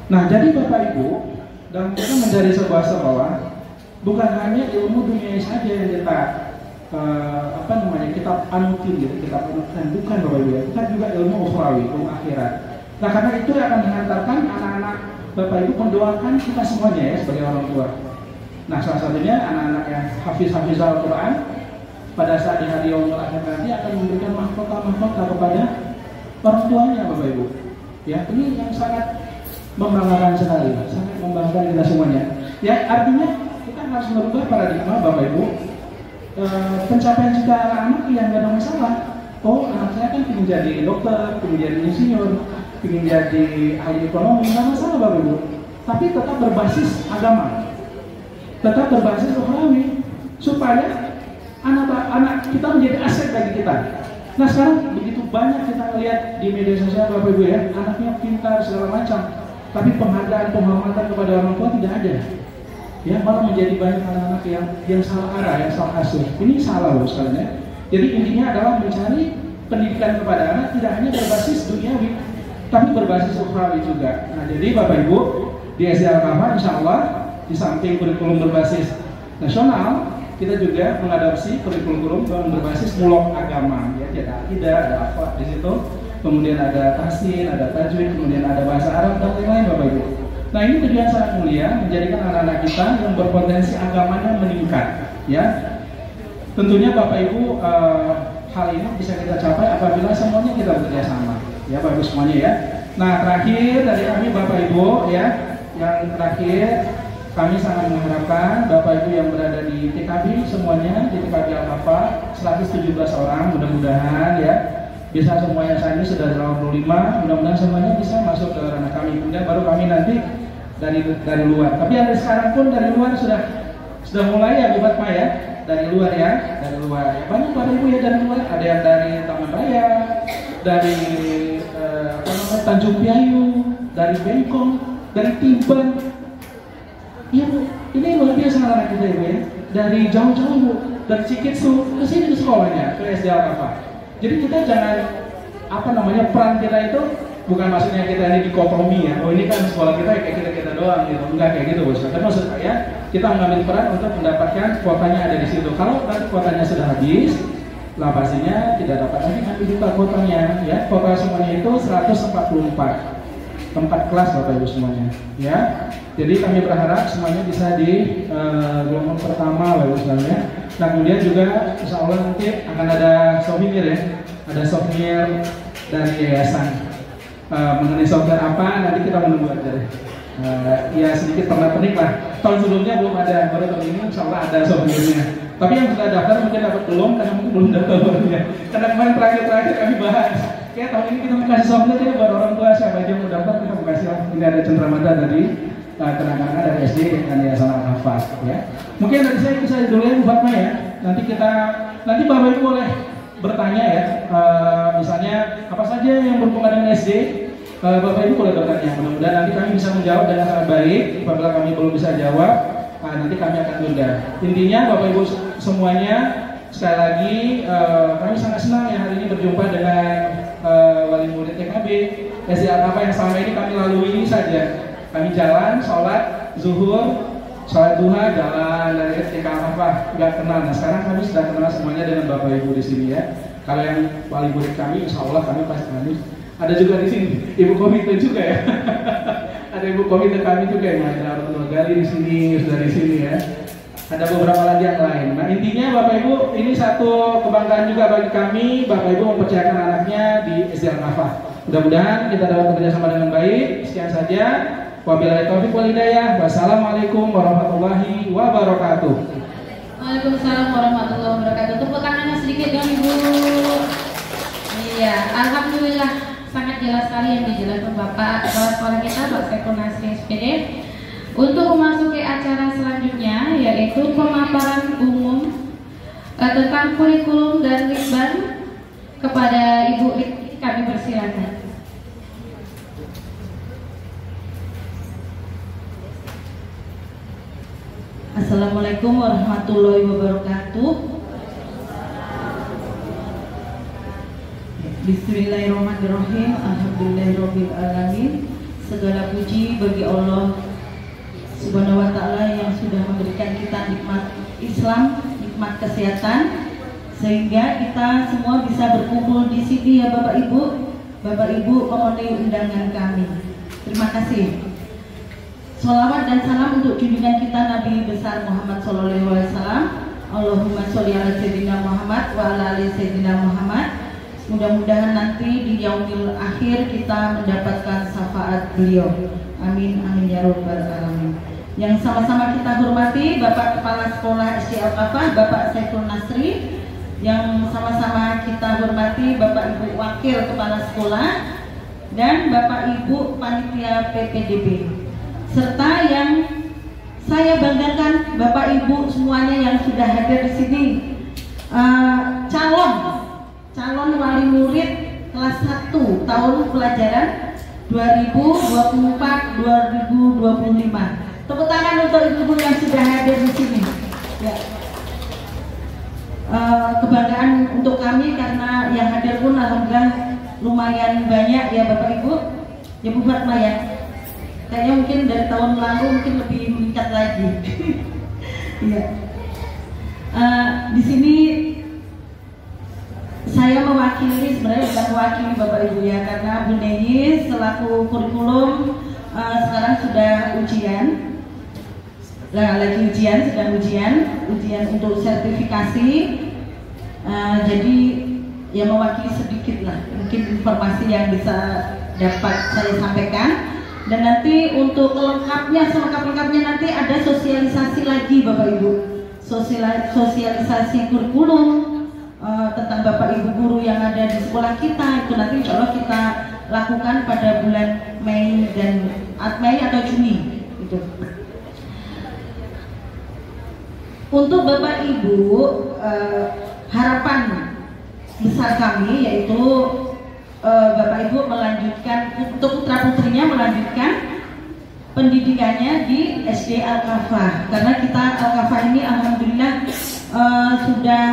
S3: Nah, jadi Bapak Ibu, dalam kita mencari sebuah sekolah, bukan hanya ilmu dunia saja yang kita kita anutin gitu, kita anutin, bukan Bapak Ibu ya, bukan juga ilmu ukhrawi, ilmu akhirat. Nah, karena itu akan menghantarkan anak-anak Bapak Ibu mendoakan kita semuanya ya sebagai orang tua. Nah, salah satunya anak-anak yang hafiz Al-Quran pada saat di hari yaumul akhir nanti akan memberikan mahkota kepada orang tuanya Bapak Ibu. Ya, ini yang sangat membanggakan sekali, sangat membanggakan kita semuanya. Ya, artinya kita harus merubah paradigma Bapak Ibu. Pencapaian cita anak-anak yang gak ada masalah. Oh, anak saya kan ingin jadi dokter, ingin jadi insinyur, ingin jadi ahli ekonomi, gak masalah Bapak Ibu. Tapi tetap berbasis agama, tetap berbasis ukhrawi, supaya anak kita menjadi aset bagi kita. Nah, sekarang begitu banyak kita lihat di media sosial Bapak Ibu ya, anaknya pintar segala macam, tapi penghargaan, penghormatan kepada orang tua tidak ada. Ya, malah menjadi banyak anak-anak yang salah arah, yang salah asuh. Ini salah loh sekalian ya. Jadi intinya adalah mencari pendidikan kepada anak tidak hanya berbasis duniawi, tapi berbasis ukhrawi juga. Nah, jadi Bapak Ibu di SD Al-Kafah insya Allah di samping kurikulum berbasis nasional, kita juga mengadopsi kurikulum berbasis mulok agama. Ya, ada akidah, ada akhlak di situ. Kemudian ada tahsin, ada tajwid, kemudian ada bahasa Arab dan lain-lain Bapak Ibu. Nah, ini tujuan sangat mulia menjadikan anak-anak kita yang berpotensi agamanya meningkat. Ya, tentunya Bapak Ibu hal ini bisa kita capai apabila semuanya kita bekerja sama. Ya, Bapak Ibu semuanya ya. Nah, terakhir dari kami Bapak Ibu ya, yang terakhir kami sangat mengharapkan Bapak Ibu yang berada di TKB semuanya di TKB Al-Kafah 117 orang mudah-mudahan ya. Bisa semuanya saat ini sudah 85, mudah-mudahan semuanya bisa masuk ke ranah kami. Kemudian baru kami nanti dari luar. Tapi yang sekarang pun dari luar sudah mulai ya Bu Fatma ya, dari luar ya, dari luar. Ya, banyak Bapak Ibu ya dari luar. Ada yang dari Taman Raya, dari Tanjung Piayu, dari Bengkong, dari Tiban. Iya Bu, ini luar biasa anak kita ya Bu ya. Dari jauh-jauh Bu, dari Cikitsu ke sini ke sekolahnya, ke SD Al-Kafah. Jadi kita jangan peran kita itu bukan maksudnya kita ini dikotomi ya. Oh, ini kan sekolah kita kayak kita doang gitu. Enggak kayak gitu Bos. Tapi maksud saya kita mengambil peran untuk mendapatkan kuotanya ada di situ. Kalau nanti kuotanya sudah habis, lah pastinya tidak dapat lagi ambil juga kuotanya ya. Kuota semuanya itu 144 tempat kelas Bapak Ibu semuanya ya. Jadi kami berharap semuanya bisa di gelombang pertama Bapak Ibu semuanya. Nah, kemudian juga insya Allah nanti akan ada souvenir ya, ada souvenir dari yayasan. Mengenai souvenir apa nanti kita menunggu aja deh. Ya sedikit pernik lah. Tahun sebelumnya belum ada, baru tahun ini insya Allah ada souvenirnya. Tapi yang sudah daftar mungkin dapat belum, karena mungkin belum daftar. Karena kemarin terakhir kami bahas. Kayak tahun ini kita mau kasih souvenir ya buat orang tua, siapa aja yang mau daftar kita mau kasih lah. Ini ada cenderamata dari tenaga dari SD dan Yayasan Al-Kafah ya. Mungkin dari saya itu saja dulu ya Bu Fatma ya. Nanti Bapak Ibu boleh bertanya ya. Misalnya apa saja yang berhubungan dengan SD, Bapak Ibu boleh bertanya. Mudah-mudahan nanti kami bisa menjawab dengan sangat baik. Apabila kami belum bisa jawab, nanti kami akan tunda. Intinya Bapak Ibu semuanya, sekali lagi kami sangat senang ya hari ini berjumpa dengan wali murid TKB SD Al-Kafah yang selama ini kami lalui ini saja. Kami jalan, sholat, zuhur, sholat duha, jalan dari TK Al-Kafah, nggak kenal. Nah, sekarang kami sudah kenal semuanya dengan Bapak Ibu di sini ya. Kalau yang wali murid kami, insya Allah kami pasti kami. Ada juga di sini, Ibu Komite juga ya. Ada Ibu Komite kami juga yang ada orang tua Gali di sini, sudah di sini ya. Ada beberapa lagi yang lain. Nah, intinya Bapak Ibu, ini satu kebanggaan juga bagi kami. Bapak Ibu mempercayakan anaknya di SD Al-Kafah. Mudah-mudahan kita dapat bekerjasama dengan baik. Sekian saja. Wabillahi taufiq wal hidayah. Wassalamualaikum warahmatullahi wabarakatuh.
S1: Waalaikumsalam warahmatullahi wabarakatuh. Tepuk tangannya sedikit dong Ibu. Iya, alhamdulillah sangat jelas sekali yang dijelaskan Bapak kepala sekolah kita, Pak Sekun Nasri SPD. Untuk memasuki acara selanjutnya yaitu pemaparan umum tentang kurikulum dan litbang kepada Ibu Riki, kami persilakan.
S4: Assalamualaikum warahmatullahi wabarakatuh. Bismillahirrahmanirrahim. Alhamdulillahirabbil alamin. Segala puji bagi Allah Subhanahu wa taala yang sudah memberikan kita nikmat Islam, nikmat kesehatan, sehingga kita semua bisa berkumpul di sini ya Bapak Ibu. Bapak Ibu memenuhi undangan kami. Terima kasih. Sholawat dan salam untuk junjungan kita Nabi besar Muhammad Sallallahu Alaihi Wasallam. Allahumma sholli ala sayyidina Muhammad wa ala ali sayyidina Muhammad. Mudah-mudahan nanti di yaumil akhir kita mendapatkan syafaat beliau. Amin amin ya rabbal alamin. Yang sama-sama kita hormati Bapak Kepala Sekolah SD Al-Kafah, Bapak Saiful Nasri. Yang sama-sama kita hormati Bapak Ibu Wakil Kepala Sekolah dan Bapak Ibu Panitia PPDB. Serta yang saya banggakan Bapak Ibu semuanya yang sudah hadir di sini, calon wali murid kelas 1 tahun pelajaran 2024-2025. Tepuk tangan untuk ibu-ibu yang sudah hadir di sini. Ya. Kebanggaan untuk kami karena yang hadir pun alhamdulillah lumayan banyak ya Bapak Ibu. Ya Bu Fatma ya. Kayaknya mungkin dari tahun lalu mungkin lebih meningkat lagi. Iya. Di sini saya mewakili, sebenarnya bukan mewakili Bapak Ibu ya, karena Bu Neyi selaku kurikulum sekarang sudah ujian. Nah, lagi sedang ujian untuk sertifikasi. Jadi ya mewakili sedikit lah, mungkin informasi yang bisa dapat saya sampaikan. Dan nanti untuk selengkap-lengkapnya nanti ada sosialisasi lagi Bapak Ibu, sosialisasi kurikulum tentang Bapak Ibu guru yang ada di sekolah kita. Itu nanti insya Allah kita lakukan pada bulan Mei atau Juni gitu. Untuk Bapak Ibu, harapan besar kami yaitu Bapak Ibu melanjutkan, untuk putra putrinya melanjutkan pendidikannya di SD Al-Kafah, karena kita Al-Kafah ini alhamdulillah sudah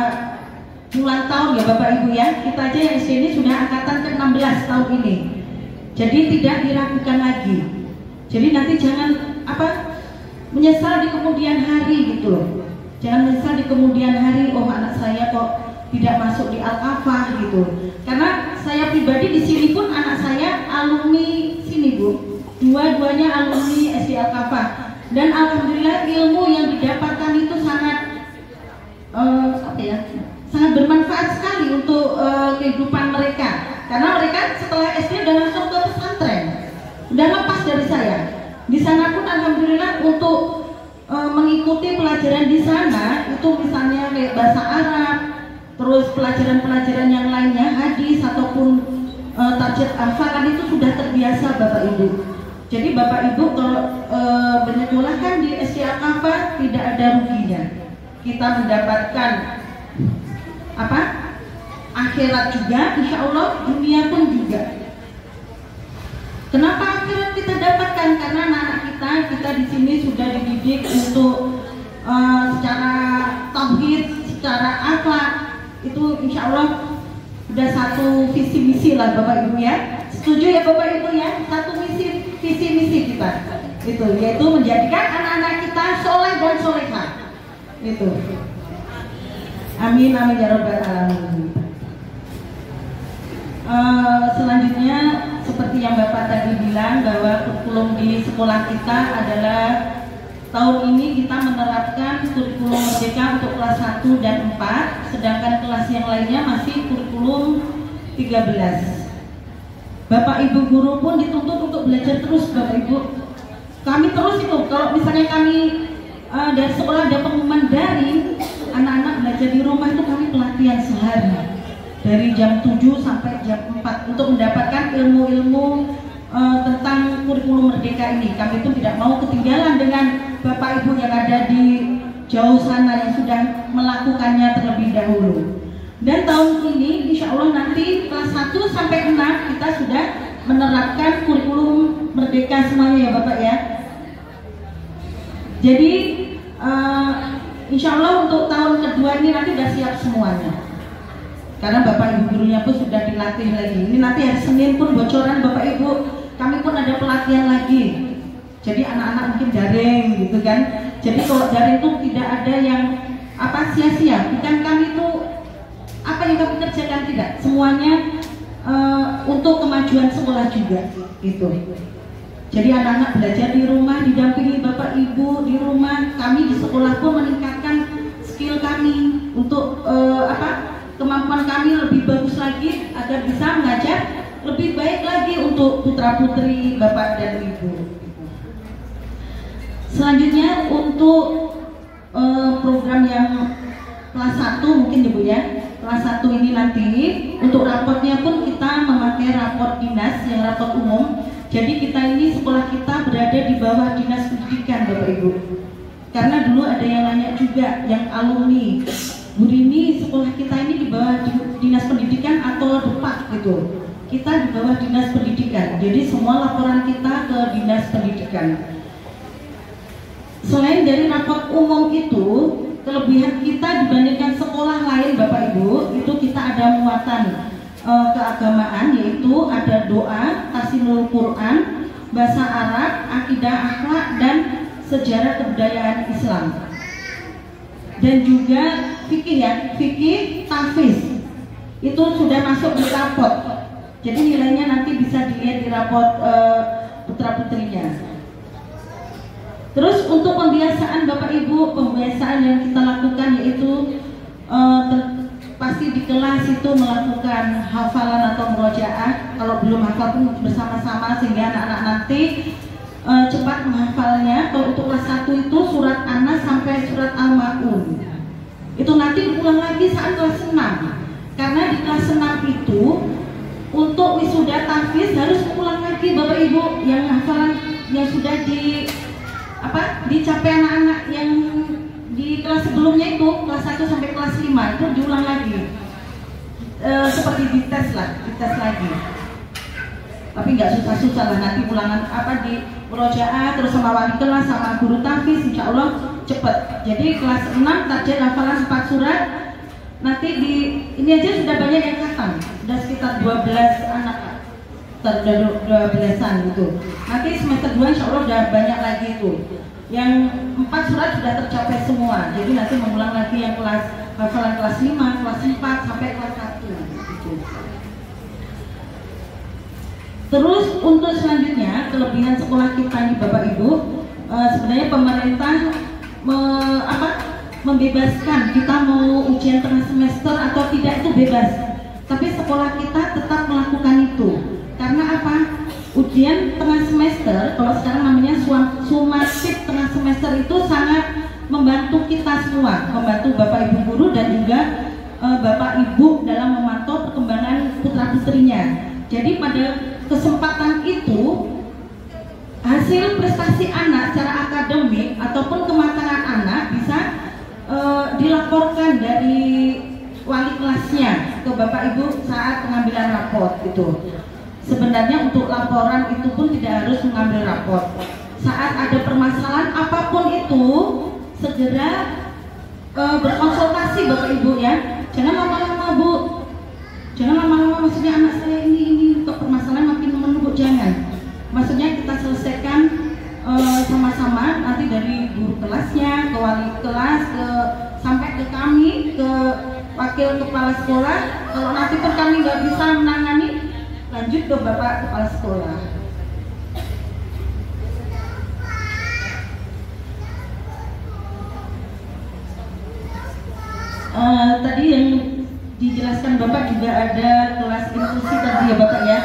S4: puluhan tahun ya Bapak Ibu ya. Kita aja yang SD ini sudah angkatan ke-16 tahun ini, jadi tidak diragukan lagi. Jadi nanti jangan menyesal di kemudian hari gitu loh. Jangan menyesal di kemudian hari, oh anak saya kok tidak masuk di Al-Kafah gitu. Karena saya pribadi di sini pun anak saya alumni sini Bu. Dua-duanya alumni SD Al-Kafah. Dan alhamdulillah ilmu yang didapatkan itu sangat sangat bermanfaat sekali untuk kehidupan mereka. Karena mereka setelah SD udah langsung ke pesantren. Udah lepas dari saya. Di sana pun alhamdulillah untuk mengikuti pelajaran di sana itu misalnya kayak bahasa Arab, terus pelajaran-pelajaran yang lainnya, hadis ataupun tajwid hafalan itu sudah terbiasa Bapak Ibu. Jadi Bapak Ibu kalau menyekolahkan di SD Al-Kafah tidak ada ruginya. Kita mendapatkan akhirat juga, insya Allah dunia pun juga. Kenapa akhirat kita dapatkan? Karena anak-anak kita di sini sudah dididik untuk secara tauhid, secara akhlak. Itu insya Allah udah satu visi misi lah Bapak Ibu ya. Setuju ya Bapak Ibu ya? Satu visi misi kita itu yaitu menjadikan anak-anak kita soleh dan solehah. Itu. Amin amin ya rabbal alamin. Selanjutnya seperti yang Bapak tadi bilang bahwa kurikulum di sekolah kita adalah tahun ini kita menerapkan kurikulum merdeka untuk kelas 1 dan 4, sedangkan kelas yang lainnya masih kurikulum 13. Bapak Ibu guru pun dituntut untuk belajar terus Bapak Ibu. Kami terus itu, kalau misalnya kami dari sekolah ada pengumuman daring, anak-anak belajar di rumah itu kami pelatihan sehari dari jam 7 sampai jam 4 untuk mendapatkan ilmu-ilmu tentang kurikulum merdeka merdeka ini. Kami pun tidak mau ketinggalan dengan Bapak Ibu yang ada di jauh sana yang sudah melakukannya terlebih dahulu. Dan tahun ini insya Allah nanti kelas 1 sampai 6 kita sudah menerapkan kurikulum merdeka semuanya ya Bapak ya. Jadi insya Allah untuk tahun kedua ini nanti sudah siap semuanya. Karena Bapak Ibu gurunya pun sudah dilatih lagi. Ini nanti hari Senin pun bocoran Bapak Ibu, kami pun ada pelatihan lagi. Jadi anak-anak mungkin daring gitu kan. Jadi kalau daring itu tidak ada yang sia-sia. Bukan kami itu apa yang kami kerjakan tidak. Semuanya untuk kemajuan sekolah juga gitu. Jadi anak-anak belajar di rumah, didampingi Bapak Ibu di rumah. Kami di sekolah pun meningkatkan skill kami untuk kemampuan kami lebih bagus lagi agar bisa mengajar lebih baik lagi untuk putra-putri Bapak dan Ibu. Selanjutnya untuk program yang kelas 1 mungkin Ibu ya. Kelas 1 ini nanti untuk raportnya pun kita memakai raport dinas yang raport umum. Jadi kita ini sekolah kita berada di bawah dinas pendidikan Bapak Ibu. Karena dulu ada yang nanya juga yang alumni, Bu Rini sekolah kita ini di bawah dinas pendidikan atau depak gitu. Kita di bawah dinas pendidikan. Jadi semua laporan kita ke dinas pendidikan. Selain dari raport umum itu, kelebihan kita dibandingkan sekolah lain Bapak Ibu, itu kita ada muatan keagamaan, yaitu ada doa, tasinul Quran, bahasa Arab, akidah akhlak, dan sejarah kebudayaan Islam. Dan juga fikih ya, fikih tahfiz. Itu sudah masuk di raport. Jadi nilainya nanti bisa dilihat di raport putra-putrinya. Terus untuk pembiasaan Bapak Ibu, pembiasaan yang kita lakukan yaitu pasti di kelas itu melakukan hafalan atau murojaah. Kalau belum hafal pun bersama-sama sehingga anak-anak nanti cepat menghafalnya. Kalau untuk kelas 1 itu surat Anas sampai surat Al-Ma'un. Itu nanti diulang lagi saat kelas 6. Karena di kelas 6 itu untuk wisuda tahfiz harus ulang lagi Bapak Ibu yang hafalan yang sudah dicapai anak-anak yang di kelas sebelumnya itu kelas 1 sampai kelas 5 itu diulang lagi. Seperti dites lagi. Tapi nggak susah-susah lah, nanti ulangan di murojaah terus sama wali kelas sama guru tahfiz insya Allah cepet. Jadi kelas 6 target hafalan 4 surat. Nanti ini aja sudah banyak yang khatam, sudah sekitar 12 anak, 12-an gitu. Nanti semester 2 insya Allah udah banyak lagi itu. Yang 4 surat sudah tercapai semua. Jadi nanti mengulang lagi yang kelas hafalan kelas 5, kelas 4 sampai kelas 1 gitu. Terus untuk selanjutnya kelebihan sekolah kita nih Bapak Ibu, sebenarnya pemerintah membebaskan kita mau ujian tengah semester atau tidak itu bebas. Tapi sekolah kita tetap melakukan itu. Karena apa? Ujian tengah semester, kalau sekarang namanya sumatif tengah semester itu sangat membantu kita semua, membantu Bapak Ibu guru dan juga Bapak Ibu dalam memantau perkembangan putra-putrinya. Jadi pada kesempatan itu hasil prestasi anak secara akademik ataupun kematangan anak bisa dilaporkan dari wali kelasnya ke Bapak Ibu saat pengambilan raport gitu. Sebenarnya untuk laporan itu pun tidak harus mengambil raport. Saat ada permasalahan apapun itu segera berkonsultasi Bapak Ibu ya. Jangan lama-lama Bu. Jangan lama-lama, maksudnya anak saya ini untuk permasalahan makin menumpuk, jangan. Maksudnya kita selesaikan sama-sama nanti dari guru kelasnya, ke wali kelas, sampai ke kami, ke wakil kepala sekolah. Kalau nanti pun kami nggak bisa menangani, lanjut ke Bapak Kepala Sekolah. Tadi yang dijelaskan Bapak juga ada kelas inklusi tadi ya Bapak ya.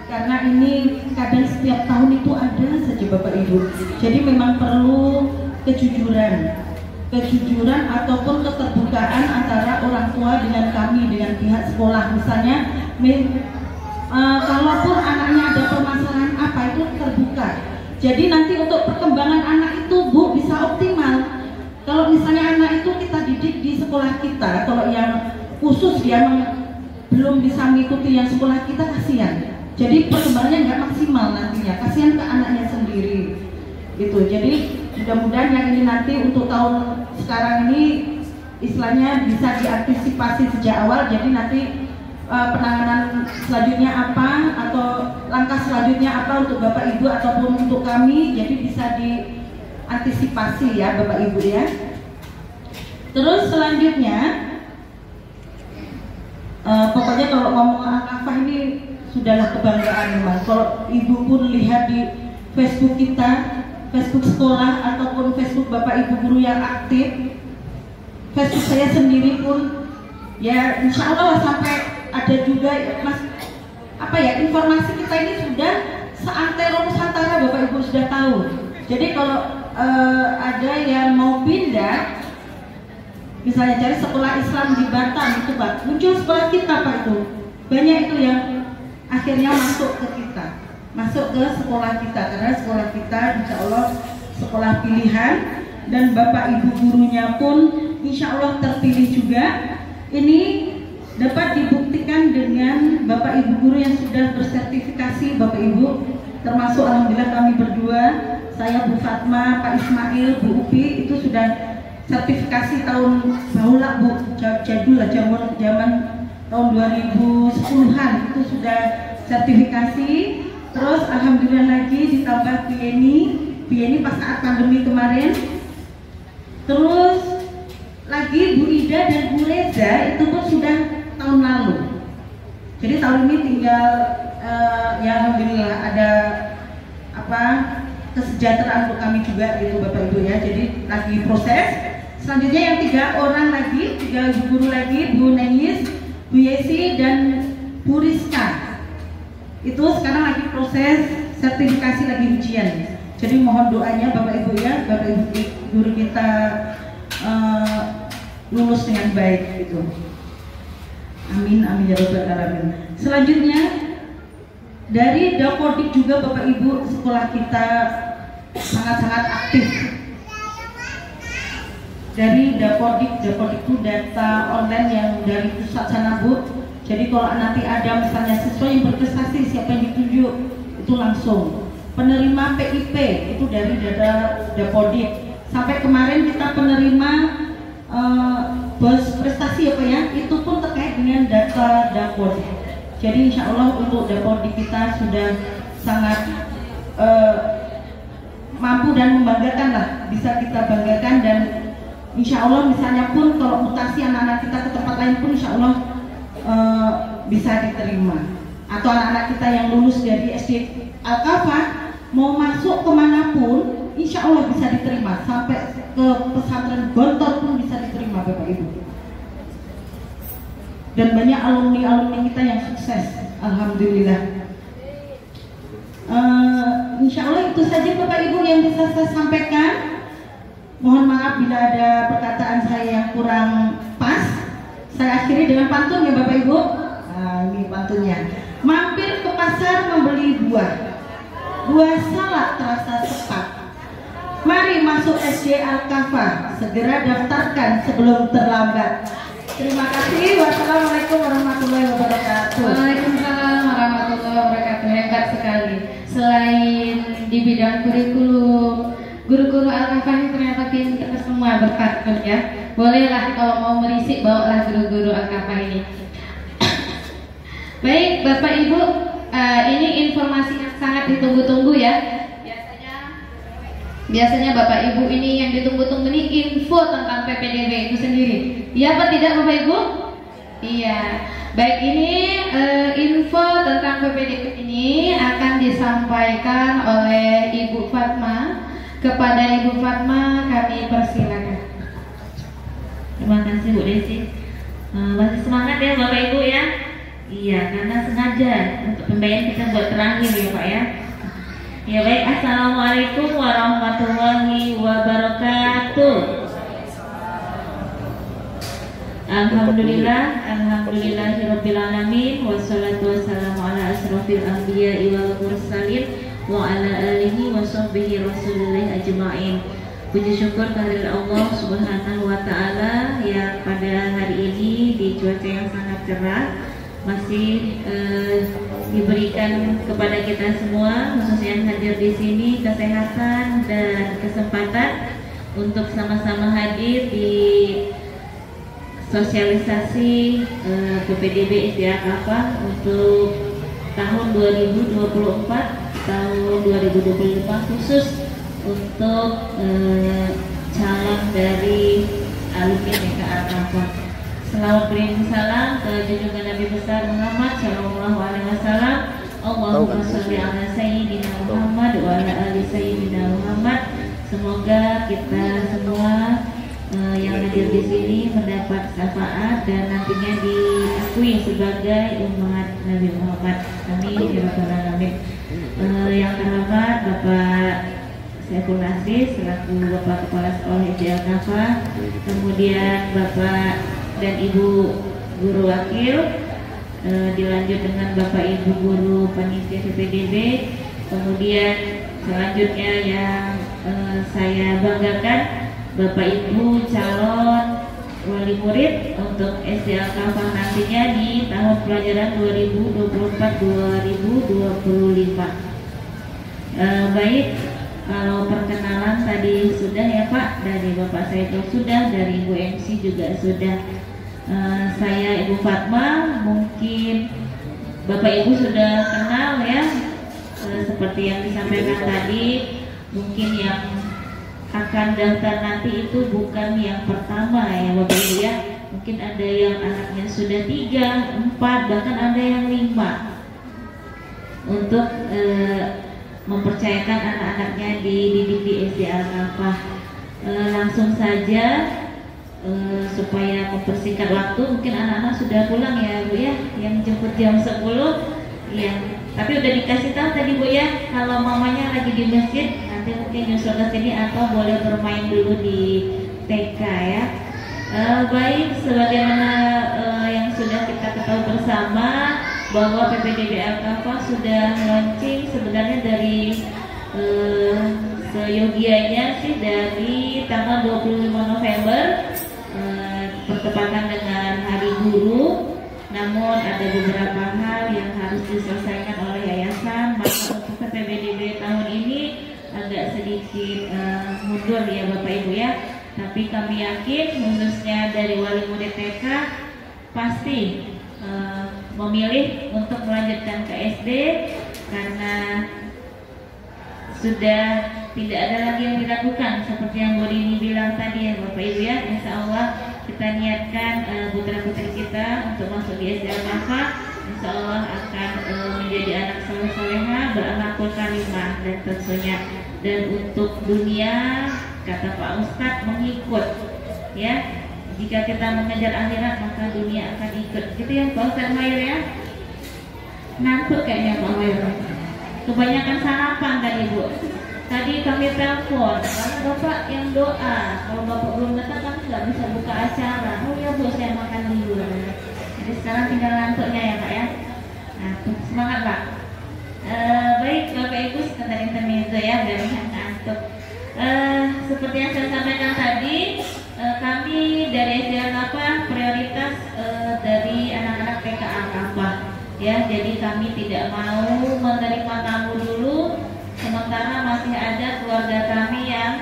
S4: Karena ini kadang setiap tahun itu ada saja Bapak Ibu. Jadi memang perlu kejujuran ataupun keterbukaan antara orang tua dengan kami, dengan pihak sekolah. Misalnya kalaupun anaknya ada permasalahan apa itu terbuka. Jadi nanti untuk perkembangan anak itu Bu bisa optimal. Kalau misalnya anak itu kita didik di sekolah kita, kalau yang khusus dia belum bisa mengikuti yang sekolah kita, kasihan. Jadi perkembangannya nggak maksimal nantinya, kasihan ke anaknya sendiri. Gitu. Jadi mudah-mudahan yang ini nanti untuk tahun sekarang ini istilahnya bisa diantisipasi sejak awal. Jadi nanti penanganan selanjutnya apa atau langkah selanjutnya apa untuk Bapak Ibu ataupun untuk kami, jadi bisa diantisipasi ya Bapak Ibu ya. Terus selanjutnya pokoknya kalau ngomong Al-Kafah ini sudahlah kebanggaan memang. Kalau Ibu pun lihat di Facebook kita, Facebook sekolah ataupun Facebook Bapak Ibu guru yang aktif, Facebook saya sendiri pun ya insya Allah sampai ada juga informasi kita ini sudah seantero Nusantara, Bapak Ibu sudah tahu. Jadi kalau ada yang mau pindah, misalnya cari sekolah Islam di Batam itu Pak, muncul sekolah kita Pak itu. Banyak itu yang akhirnya masuk ke kita, masuk ke sekolah kita, karena sekolah kita insya Allah sekolah pilihan dan Bapak Ibu gurunya pun insya Allah terpilih juga. Ini dapat dibuktikan dengan Bapak Ibu guru yang sudah bersertifikasi Bapak Ibu, termasuk alhamdulillah kami berdua, saya Bu Fatma, Pak Ismail, Bu Upi itu sudah sertifikasi tahun bahula Bu, jadul lah zaman tahun 2010-an itu sudah sertifikasi. Terus alhamdulillah lagi ditambah PNI pas saat pandemi kemarin. Terus lagi Bu Ida dan Bu Reza itu pun sudah tahun lalu. Jadi tahun ini tinggal ya alhamdulillah ada kesejahteraan untuk kami juga gitu Bapak Ibu ya. Jadi lagi proses. Selanjutnya yang 3 orang lagi, 3 guru lagi, Bu Nenis, Bu Yesi dan Bu Rizka. Itu sekarang lagi proses sertifikasi, lagi ujian. Jadi mohon doanya Bapak Ibu ya, Bapak Ibu guru kita lulus dengan baik gitu. Amin amin ya rabbal alamin. Selanjutnya dari Dapodik juga Bapak Ibu sekolah kita sangat-sangat aktif. Dari Dapodik itu data online yang dari pusat sana Bu. Jadi kalau nanti ada misalnya siswa yang berprestasi, siapa yang ditunjuk itu langsung. Penerima PIP itu dari data Dapodik. Sampai kemarin kita penerima bos prestasi apa ya, itu pun terkait dengan data Dapodik. Jadi insya Allah untuk Dapodik kita sudah sangat mampu dan membanggakan lah, bisa kita banggakan. Dan insya Allah misalnya pun kalau mutasi anak-anak kita ke tempat lain pun insya Allah bisa diterima. Atau anak-anak kita yang lulus dari SD Al-Kafah mau masuk kemanapun insya Allah bisa diterima, sampai ke pesantren Gontor pun bisa diterima Bapak Ibu. Dan banyak alumni-alumni kita yang sukses, alhamdulillah. Insya Allah itu saja Bapak Ibu yang bisa saya sampaikan. Mohon maaf bila ada perkataan saya yang kurang pas. Saya akhiri dengan pantun ya Bapak Ibu. Nah, ini pantunnya. Mampir ke pasar membeli buah salak terasa sepat. Mari masuk SD Al-Kafah, segera daftarkan sebelum terlambat. Terima kasih. Wassalamualaikum warahmatullahi wabarakatuh.
S1: Waalaikumsalam warahmatullahi wabarakatuh. Hebat sekali. Selain di bidang kurikulum, guru-guru Al-Kafah ini ternyata pintar semua, berbakat ya. Bolehlah kalau mau merisik, bawalah guru-guru Al-Kafah ini. Baik Bapak Ibu, ini informasi yang sangat ditunggu-tunggu ya. Biasanya Bapak Ibu ini yang ditunggu-tunggu ini info tentang PPDB itu sendiri. Iya apa tidak Bapak Ibu? Iya. Baik, ini info tentang PPDB ini akan disampaikan oleh Ibu Fatma. Kepada Ibu Fatma kami persilakan.
S5: Terima kasih Bu Desi. Masih semangat ya Bapak Ibu ya. Iya, karena sengaja untuk pembayaran kita buat terakhir ya Pak ya. Ya baik, assalamualaikum warahmatullahi wabarakatuh. Alhamdulillahirabbil alamin, wassalatu wassalamu ala asrofil anbiya'i wal mursalin wa ala alihi wa sahbihi rasulillah ajma'in. Puji syukur kehadirat Allah Subhanahu wa taala yang pada hari ini di cuaca yang sangat cerah masih diberikan kepada kita semua, khususnya yang hadir di sini, kesehatan dan kesempatan untuk sama-sama hadir di sosialisasi PPDB SDA Kafah untuk tahun 2024 tahun 2025 khusus untuk calon dari alumni TKA Kafah. Selawat beriring salam ke junjungan Nabi besar Muhammad Shallallahu Alaihi Wasallam. Allahumma sholli ala sayyidina Muhammad wa ala ali sayyidina Muhammad. Semoga kita semua yang hadir di sini mendapat syafaat dan nantinya diakui sebagai umat Nabi Muhammad. Amin ya rabbal alamin. Yang terhormat Bapak Saiful Aziz selaku Bapak Kepala Sekolah SDA Kafah, kemudian Bapak dan Ibu Guru Wakil, dilanjut dengan Bapak Ibu Guru Panitia PPDB, kemudian selanjutnya yang saya banggakan Bapak Ibu calon wali murid untuk SDA Kafah nantinya di tahun pelajaran 2024-2025. Baik, kalau perkenalan tadi sudah ya Pak, dari Bapak Saiful sudah, dari Ibu MC juga sudah. Saya Ibu Fatma, mungkin Bapak Ibu sudah kenal ya, seperti yang disampaikan tadi. Mungkin yang akan daftar nanti itu bukan yang pertama ya Bapak Ibu ya. Mungkin ada yang anaknya sudah 3, 4, bahkan ada yang 5 untuk mempercayakan anak-anaknya dididik di SDA Kafah. Langsung saja supaya mempersingkat waktu, mungkin anak-anak sudah pulang ya Bu ya, yang jemput jam 10 ya. Tapi udah dikasih tahu tadi Bu ya, kalau mamanya lagi di masjid nanti mungkin nyusul ke sini atau boleh bermain dulu di TK ya. Baik, sebagaimana yang sudah kita ketahui bersama bahwa PPDB Al-Kafah sudah launching sebenarnya dari seyogianya sih dari tanggal 25 November bertepatan dengan Hari Guru. Namun ada beberapa hal yang harus diselesaikan oleh yayasan, maka untuk PPDB tahun ini agak sedikit mundur ya Bapak Ibu ya. Tapi kami yakin khususnya dari wali murid TK pasti memilih untuk melanjutkan ke SD karena sudah tidak ada lagi yang diragukan seperti yang Bu Rini bilang tadi ya Bapak Ibu ya. Insya Allah kita niatkan putra-putri kita untuk masuk di SDA Kafah, insya Allah akan menjadi anak saleh-salehah, berakhlakul karimah dan tentunya. Dan untuk dunia kata Pak Ustadz mengikut ya. Jika kita mengejar akhirat maka dunia akan ikut. Gitu ya Pak Ustadz Mayor ya. Ngantuk kayaknya Pak Mayor. Kebanyakan sarapan tadi Bu. Tadi kami telepon, karena Bapak yang doa. Kalau Bapak belum datang kami nggak bisa buka acara. Oh ya Bu, saya makan dulu. Jadi sekarang tinggal ngantuknya ya Pak ya. Nah, semangat Pak. Baik Bapak Ibu, sebentar intermezzo ya biar nggak ngantuk. Seperti yang saya sampaikan tadi, kami dari SDA Kafah prioritas dari anak-anak TKA Kafah ya. Jadi kami tidak mau menerima tamu dulu, sementara masih ada keluarga kami yang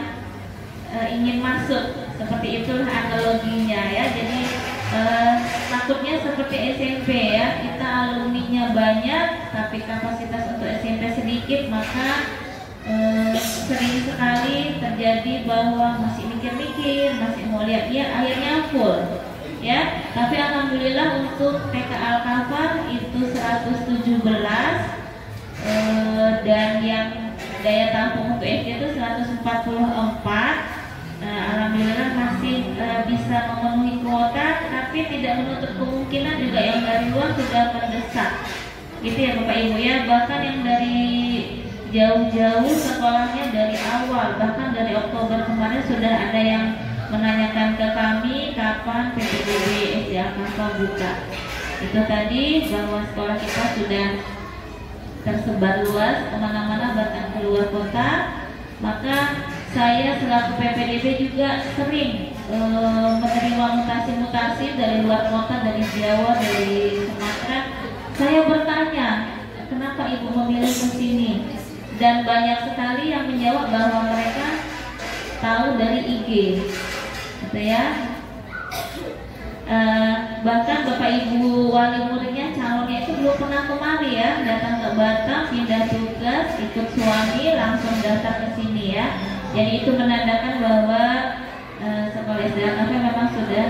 S5: ingin masuk. Seperti itulah analoginya ya. Jadi takutnya seperti SMP ya, kita alumninya banyak tapi kapasitas untuk SMP sedikit, maka sering sekali terjadi bahwa masih mikir-mikir, masih mau lihat dia, akhirnya full ya. Tapi alhamdulillah untuk TKA Kafah itu 117 dan yang daya tampung untuk SD itu 144. Alhamdulillah masih bisa memenuhi kuota, tapi tidak menutup kemungkinan juga yang dari luar sudah mendesak. Gitu ya Bapak Ibu ya. Bahkan yang dari jauh-jauh sekolahnya dari awal, bahkan dari Oktober kemarin sudah ada yang menanyakan ke kami kapan PPDB SDA Kafah buka. Itu tadi bahwa sekolah kita sudah tersebar luas kemana-mana bahkan keluar kota. Maka saya selaku PPDB juga sering menerima mutasi-mutasi dari luar kota, dari Jawa, dari Sumatera. Saya bertanya, kenapa ibu memilih ke sini? Dan banyak sekali yang menjawab bahwa mereka tahu dari IG, gitu ya. Bahkan bapak ibu wali muridnya calonnya itu belum pernah kemari ya, datang ke Batam, pindah tugas, ikut suami langsung daftar ke sini ya. Jadi itu menandakan bahwa sekolah SDA Cafe memang sudah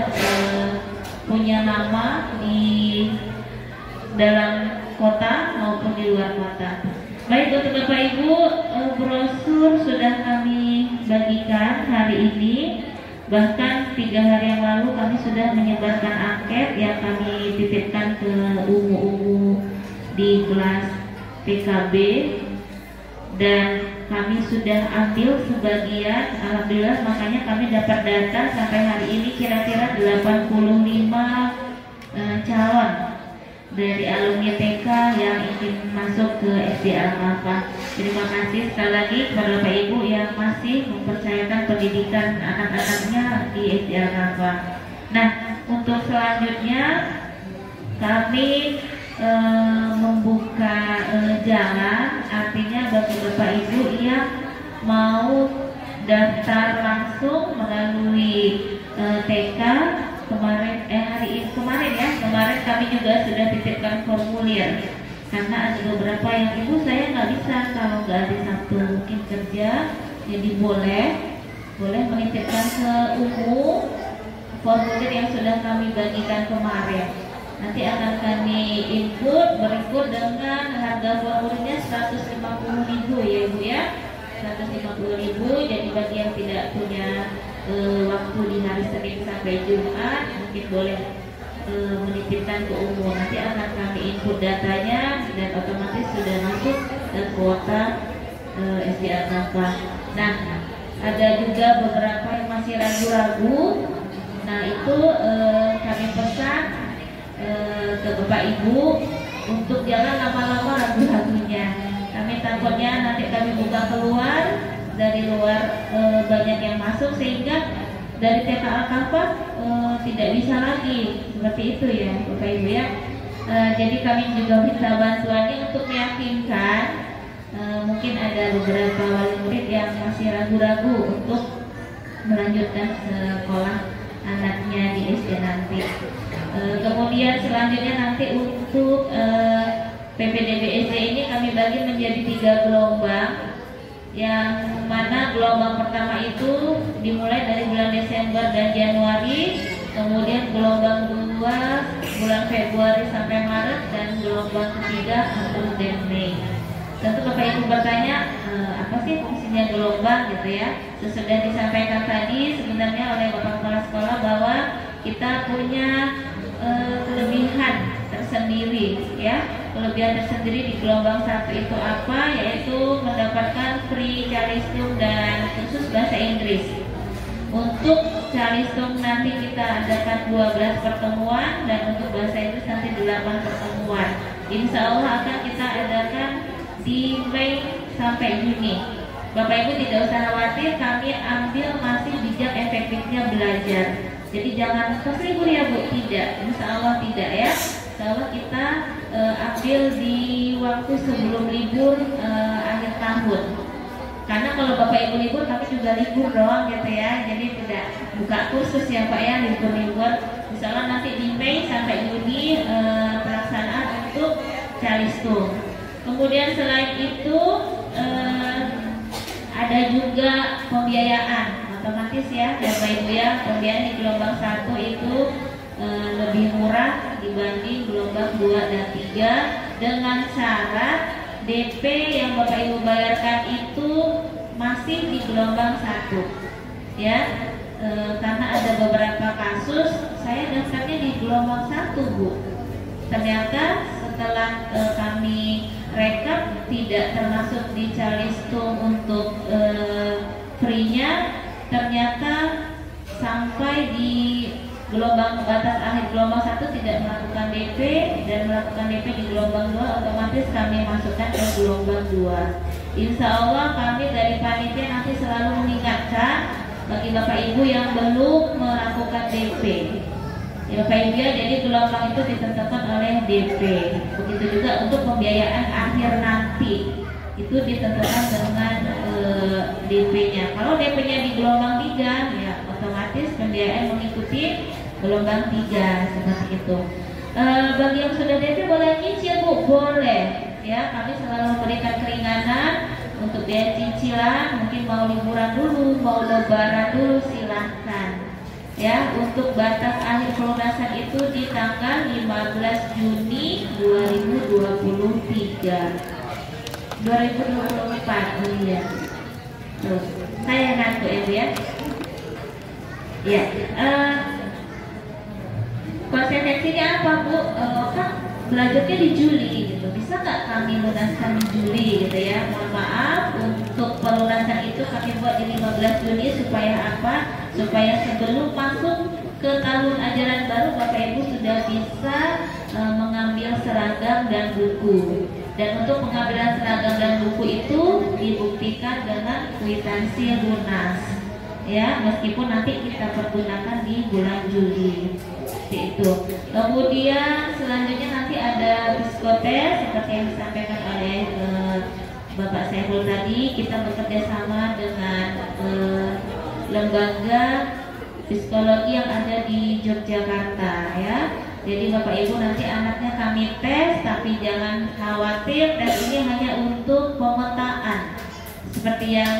S5: punya nama di dalam kota maupun di luar kota. Baik untuk bapak ibu, brosur sudah kami bagikan hari ini. Bahkan 3 hari yang lalu kami sudah menyebarkan angket yang kami titipkan ke ungu-ungu di kelas PKB, dan kami sudah ambil sebagian, alhamdulillah. Makanya kami dapat data sampai hari ini kira-kira 85 calon dari alumni TK yang ingin masuk ke SD Al-Kafah. Terima kasih sekali lagi kepada Bapak Ibu yang masih mempercayakan pendidikan anak-anaknya di SD Al-Kafah. Nah, untuk selanjutnya kami membuka jalan, artinya bagi Bapak Ibu yang mau daftar langsung melalui TK. Kemarin kami juga sudah titipkan formulir, karena ada beberapa yang ibu saya nggak bisa kalau nggak hari Sabtu mungkin kerja, jadi boleh menitipkan ke ungu formulir yang sudah kami bagikan kemarin. Nanti akan kami input berikut dengan harga formulirnya 150.000 ya ibu ya, 150.000. Jadi bagi yang tidak punya waktu di hari Senin sampai Jumat mungkin boleh menitipkan ke umum. Nanti akan kami input datanya dan otomatis sudah masuk ke kuota SD Al-Kafah. Nah, ada juga beberapa yang masih ragu-ragu. Nah, itu kami pesan ke Bapak Ibu untuk jangan lama-lama ragu-ragunya. Kami takutnya nanti kami buka keluar, dari luar banyak yang masuk sehingga dari TK Al-Kafah tidak bisa lagi, seperti itu ya Bapak Ibu ya. Jadi kami juga minta bantuannya untuk meyakinkan, mungkin ada beberapa wali murid yang masih ragu-ragu untuk melanjutkan sekolah anaknya di SD nanti. Kemudian selanjutnya nanti untuk PPDB SD ini kami bagi menjadi 3 gelombang, yang mana gelombang pertama itu dimulai dari bulan Desember dan Januari, kemudian gelombang 2 bulan Februari sampai Maret, dan gelombang ketiga April dan Mei. Tentu Bapak Ibu bertanya, apa sih fungsinya gelombang gitu ya. Sesudah disampaikan tadi sebenarnya oleh Bapak Kepala Sekolah bahwa kita punya kelebihan tersendiri ya. Kelebihan tersendiri di gelombang 1 itu apa? Yaitu mendapatkan free calistung dan khusus bahasa Inggris. Untuk calistung nanti kita adakan 12 pertemuan, dan untuk bahasa Inggris nanti 8 pertemuan. Insya Allah akan kita adakan di Mei sampai Juni. Bapak Ibu tidak usah khawatir, kami ambil masih bijak efektifnya belajar. Jadi jangan pas libur ya Bu, tidak, insya Allah tidak ya. Insya Allah kita ambil di waktu sebelum libur akhir tahun. Karena kalau Bapak Ibu libur, kami juga libur doang gitu ya. Jadi tidak buka kursus ya Pak ya, libur-libur. Insya Allah nanti di Mei sampai Juni pelaksanaan untuk calistung. Kemudian selain itu ada juga pembiayaan otomatis ya Bapak Ibu ya. Pembiayaan di gelombang 1 itu lebih murah dibanding gelombang 2 dan 3, dengan syarat DP yang Bapak Ibu bayarkan itu masih di gelombang 1 ya. Karena ada beberapa kasus saya daftarnya di gelombang 1 Bu, ternyata setelah kami rekap tidak termasuk di calistung untuk free-nya, ternyata sampai di gelombang batas akhir gelombang 1 tidak melakukan DP dan melakukan DP di gelombang 2, otomatis kami masukkan ke gelombang 2. Insya Allah kami dari panitia nanti selalu mengingatkan bagi Bapak Ibu yang belum melakukan DP. Ya, Bapak Ibu ya, jadi gelombang itu ditentukan oleh DP. Begitu juga untuk pembiayaan akhir nanti itu ditentukan dengan DP-nya. Kalau DP-nya di gelombang 3, ya otomatis pembiayaan mengikuti gelombang 3 seperti itu. Bagi yang sudah DP boleh cicil Bu, boleh. Ya, kami selalu memberikan keringanan untuk biaya cicilan. Mungkin mau liburan dulu, mau lebaran dulu, silahkan. Ya, untuk batas akhir pelunasan itu di tanggal 15 Juni 2023. 2024, oh iya. Terus saya ngaku ya. Ya, konsekuensinya apa Bu? Kan belajarnya di Juli gitu. Bisa nggak kami lunaskan di Juli gitu ya? Mohon maaf, untuk pelunasan itu kami buat di 15 Juni supaya apa? Supaya sebelum masuk ke tahun ajaran baru Bapak Ibu sudah bisa mengambil seragam dan buku. Dan untuk pengambilan seragam dan buku itu dibuktikan dengan kwitansi lunas. Ya, meskipun nanti kita pergunakan di bulan Juli. Seperti itu. Kemudian selanjutnya nanti ada psikotes seperti yang disampaikan oleh Bapak Saiful tadi. Kita bekerja sama dengan lembaga psikologi yang ada di Yogyakarta ya. Jadi Bapak Ibu nanti anaknya kami tes, tapi jangan khawatir, tes ini hanya untuk pemetaan. Seperti yang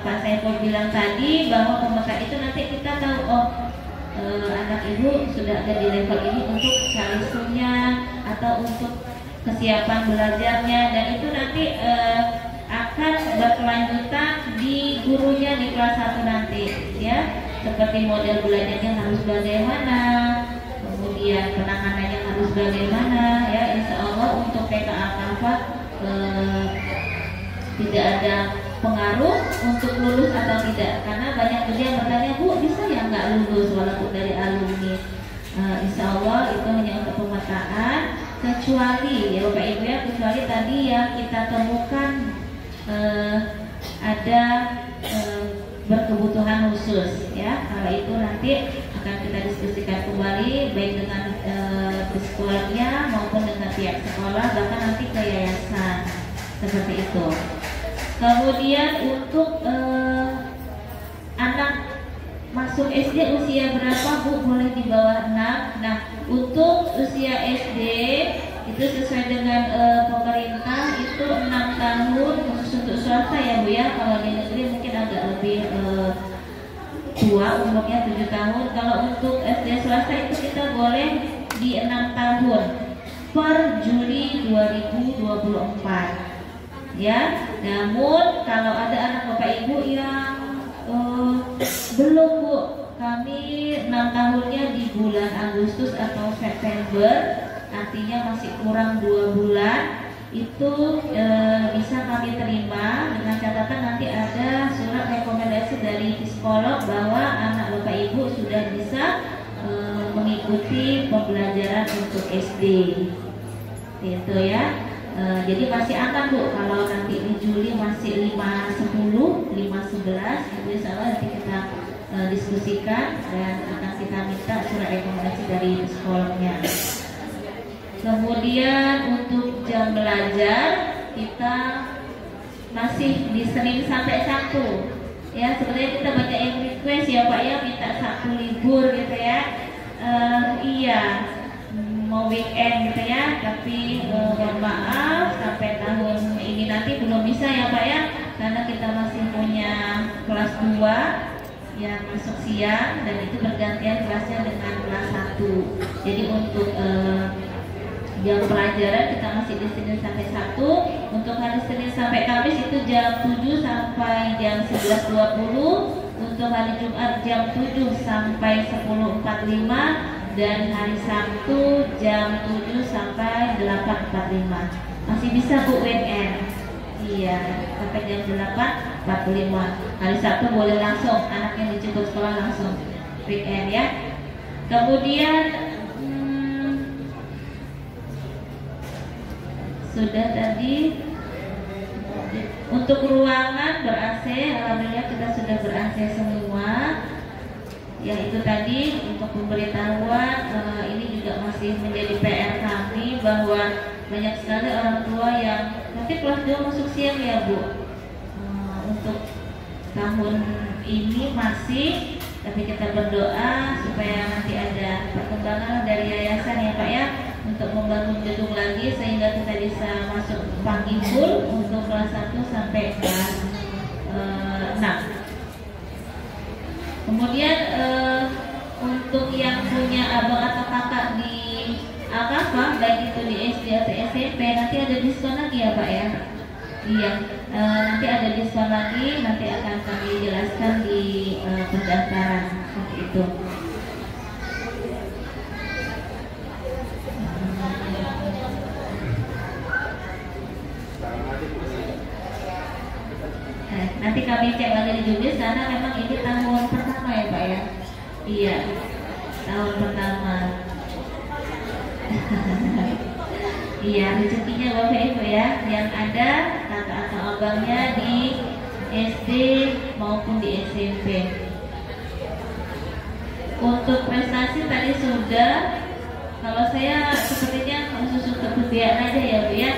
S5: Pak Saiful bilang tadi, bahwa pemetaan itu nanti kita tahu anak ibu sudah ada di level ini untuk kalisumnya atau untuk kesiapan belajarnya, dan itu nanti akan berkelanjutan di gurunya di kelas 1 nanti ya. Seperti model belajarnya harus bagaimana, kemudian penanganannya harus bagaimana ya. Insya Allah untuk TK Al-Kafah tidak ada pengaruh untuk lulus atau tidak, karena banyak juga yang bertanya, Bu bisa ya nggak lulus walaupun dari alumni. Insya Allah itu hanya untuk pemetaan, kecuali ya Bapak Ibu ya, kecuali tadi yang kita temukan ada berkebutuhan khusus ya. Kalau itu nanti akan kita diskusikan kembali baik dengan psikolognya maupun dengan pihak sekolah, bahkan nanti ke yayasan seperti itu. Kemudian untuk anak masuk SD usia berapa Bu? Boleh di bawah 6. Nah, untuk usia SD itu sesuai dengan pemerintah itu 6 tahun khusus untuk swasta ya Bu ya. Kalau di negeri mungkin agak lebih tua, umurnya 7 tahun. Kalau untuk SD swasta itu kita boleh di 6 tahun per Juli 2024 ya. Namun kalau ada anak Bapak Ibu yang belum Bu, kami 6 tahunnya di bulan Agustus atau September, artinya masih kurang 2 bulan, itu bisa kami terima dengan catatan nanti ada surat rekomendasi dari psikolog bahwa anak Bapak Ibu sudah bisa mengikuti pembelajaran untuk SD itu ya. Jadi masih aman Bu, kalau nanti di Juli masih 5-10, 5-11, itu insya Allah nanti kita diskusikan dan akan kita minta surat rekomendasi dari psikolognya. Kemudian untuk jam belajar kita masih di Senin sampai Sabtu ya. Sebenarnya kita banyak yang request ya Pak ya, minta Sabtu libur gitu ya. Iya, mau weekend gitu ya, tapi mohon maaf sampai tahun ini nanti belum bisa ya Pak ya, karena kita masih punya kelas 2 yang masuk siang dan itu bergantian kelasnya dengan kelas 1. Jadi untuk jam pelajaran kita masih di Senin sampai Sabtu. Untuk hari Senin sampai Kamis itu jam 7 sampai jam 11.20. Untuk hari Jumat jam 7 sampai 10.45, dan hari Sabtu jam 7 sampai 8.45. Masih bisa Bu weekend. Iya, sampai jam 8.45. Hari Sabtu boleh langsung, anak yang dijemput sekolah langsung weekend ya. Kemudian sudah tadi untuk ruangan ber-AC, alhamdulillah kita sudah ber-AC semua. Yang itu tadi untuk pemberitahuan, ini juga masih menjadi PR kami bahwa banyak sekali orang tua yang nanti kelas 2 masuk siang ya Bu. Untuk tahun ini masih, tapi kita berdoa supaya nanti ada perkembangan dari yayasan ya Pak ya, untuk membangun gedung lagi sehingga kita bisa masuk pagi full untuk kelas 1 sampai kelas 6. Kemudian untuk yang punya abang atau kakak di Al-Kafah, baik itu di SD atau SMP, nanti ada diskon lagi ya Pak ya. Iya, nanti ada diskon lagi, nanti akan kami jelaskan di pendaftaran seperti itu. Nanti kami cek lagi di judis karena memang ini tahun pertama ya Pak ya. Iya, tahun pertama. Iya, rezekinya Bapak Ibu ya, yang ada kakak atau abangnya di SD maupun di SMP. Untuk prestasi tadi sudah. Kalau saya sepertinya khusus untuk kebiayaan aja ya Bu ya.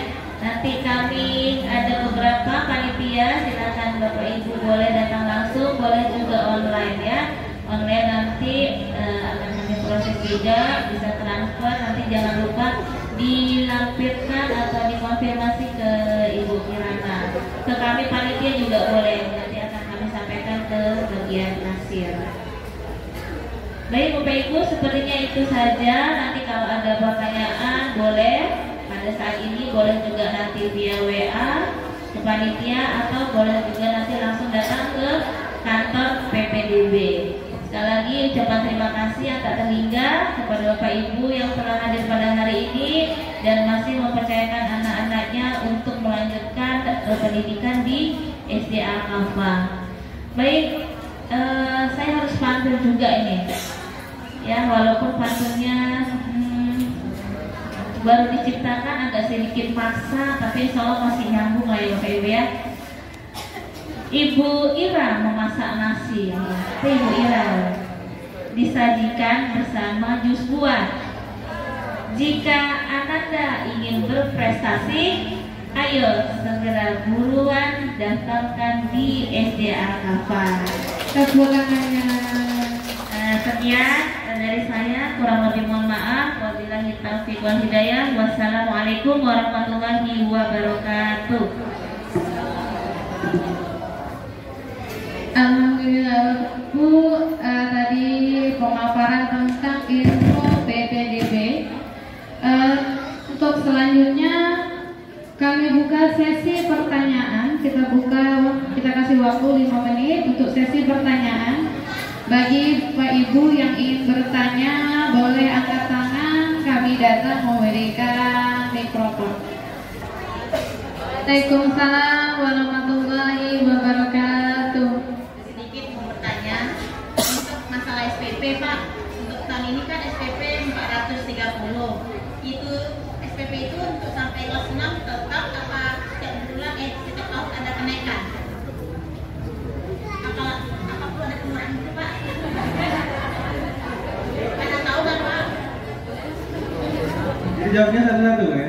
S5: Nanti kami ada beberapa panitia, silakan Bapak Ibu boleh datang langsung, boleh juga online ya. Online nanti akan kami proses juga, bisa transfer, nanti jangan lupa dilampirkan atau dikonfirmasi ke Ibu Kirana. Ke kami panitia juga boleh, nanti akan kami sampaikan ke bagian kasir. Baik Bapak Ibu, sepertinya itu saja. Nanti kalau ada pertanyaan boleh pada saat ini, boleh juga nanti via WA ke panitia atau boleh juga nanti langsung datang ke kantor PPDB. Sekali lagi ucapan terima kasih yang tak terhingga kepada Bapak Ibu yang telah hadir pada hari ini dan masih mempercayakan anak-anaknya untuk melanjutkan pendidikan di SD Al-Kafah. Baik, saya harus pantun juga ini. Ya, walaupun pantunnya baru diciptakan agak sedikit maksa, tapi insya Allah masih nyambung lah ya Bapak Ibu ya. Ibu Ira memasak nasi, Ibu Ira disajikan bersama jus buah. Jika Ananda ingin berprestasi, ayo segera buruan daftarkan di SD Al-Kafah. Sekian dari saya, kurang lebih mohon maaf. Wabillahi taufiq wal hidayah. Wassalamualaikum warahmatullahi wabarakatuh.
S1: Alhamdulillah Bu, tadi pemaparan tentang info PPDB. Untuk selanjutnya kami buka sesi pertanyaan. Kita kasih waktu 5 menit untuk sesi pertanyaan. Bagi Pak Ibu yang ingin bertanya, boleh angkat tangan, kami datang memberikan mikrofon. Waalaikumsalam warahmatullahi wabarakatuh.
S6: Sedikit mau bertanya untuk masalah SPP Pak. Untuk tahun ini kan SPP 430. Itu SPP itu untuk sampai kelas 6 tetap apa setiap bulan setiap tahun ada kenaikan? Apa perlu ada pengurangan itu Pak? Ada tahu kan Pak?
S3: Jadi jawabnya satu-satu ya.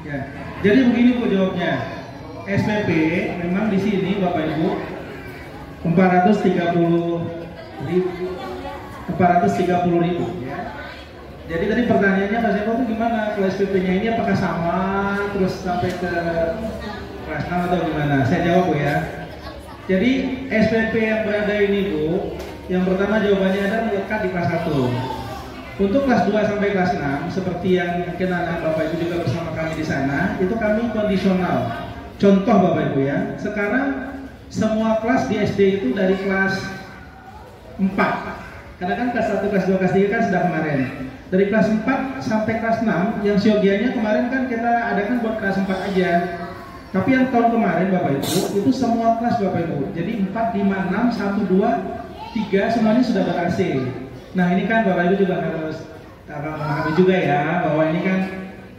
S3: Ya. Jadi begini Bu jawabnya. SPP memang di sini Bapak Ibu 430.000 ya. Jadi tadi pertanyaannya Mas Eko itu gimana? Kalau SPP-nya ini apakah sama terus sampai ke kelas 6 atau gimana? Saya jawab Bu ya. Jadi SPP yang berada ini Bu, yang pertama jawabannya adalah melekat di kelas 1. Untuk kelas 2 sampai kelas 6, seperti yang mungkin anak Bapak Ibu juga bersama kami di sana, itu kami kondisional. Contoh Bapak Ibu ya, sekarang semua kelas di SD itu dari kelas 4. Karena kan kelas 1, kelas 2, kelas 3 kan sudah kemarin. Dari kelas 4 sampai kelas 6, yang siogianya kemarin kan kita adakan buat kelas 4 aja. Tapi yang tahun kemarin Bapak Ibu, itu semua kelas Bapak Ibu. Jadi 4, 5, 6, 1, 2, 3 semuanya sudah ber-AC. Nah ini kan Bapak Ibu juga harus memahami juga ya bahwa ini kan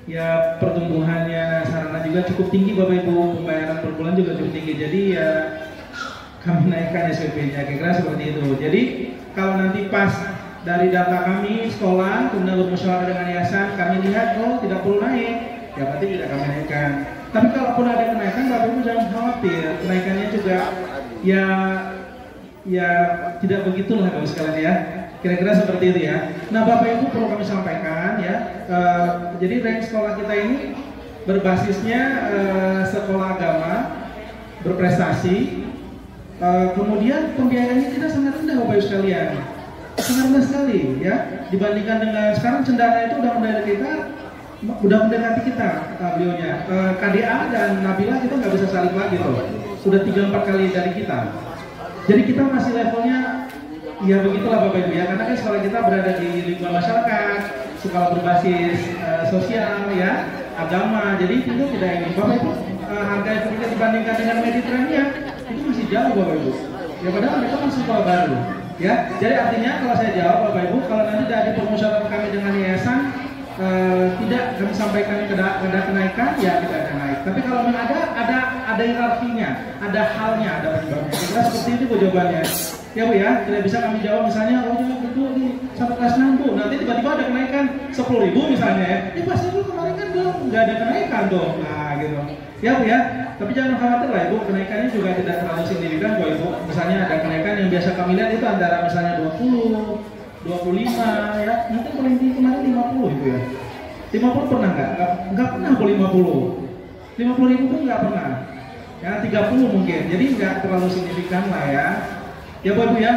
S3: ya pertumbuhannya sarana juga cukup tinggi Bapak Ibu, pembayaran per bulan juga cukup tinggi. Jadi ya kami naikkan SPP-nya kira-kira seperti itu. Jadi kalau nanti pas dari data kami sekolah kemudian bermusyawarah dengan yayasan kami lihat tidak perlu naik, ya berarti tidak kami naikkan. Tapi kalaupun ada kenaikan Bapak Ibu jangan khawatir, kenaikannya juga ya tidak begitulah Bapak sekalian ya. Kira-kira seperti itu ya. Nah Bapak Ibu perlu kami sampaikan ya. Jadi rank sekolah kita ini berbasisnya sekolah agama berprestasi. Kemudian pembiayaannya kita sangat rendah Bapak Ibu sekalian, sangat rendah sekali ya. Dibandingkan dengan sekarang Cendana itu udah mendekati kita beliaunya. KDA dan Nabila kita nggak bisa salib lagi loh. Sudah 3-4 kali dari kita. Jadi kita masih levelnya ya begitulah Bapak Ibu ya, karena kan sekolah kita berada di lingkungan masyarakat, sekolah berbasis sosial ya, agama. Jadi itu tidak ingin Bapak Ibu harga ketika dibandingkan dengan Mediterania itu masih jauh Bapak Ibu. Ya padahal mereka kan sekolah baru ya. Jadi artinya kalau saya jawab Bapak Ibu, kalau nanti dari permusyawaratan kami dengan yayasan tidak kami sampaikan ada kenaikan ya tidak ada naik. Tapi kalau memang ada hierarkinya, ada halnya, ada penyebabnya. Kira seperti itu Bu jawabannya. Ya Bu ya, tidak bisa kami jawab misalnya betul nih sampai kelas 6 Bu, nanti tiba-tiba ada kenaikan 10.000 misalnya ya. Ya pasti Bu kemarin kan belum nggak ada kenaikan dong. Nah gitu. Ya Bu ya, tapi jangan khawatir lah Ibu, kenaikannya juga tidak terlalu signifikan Bu Ibu. Misalnya ada kenaikan yang biasa kami lihat itu antara misalnya 20, 25 ya, nanti paling tinggi kemarin 50 Ibu ya. 50 pernah nggak pernah Bu 50. 50.000 pun nggak pernah. Ya 30 mungkin, jadi nggak terlalu signifikan lah ya. Ya Bu Ibu ya?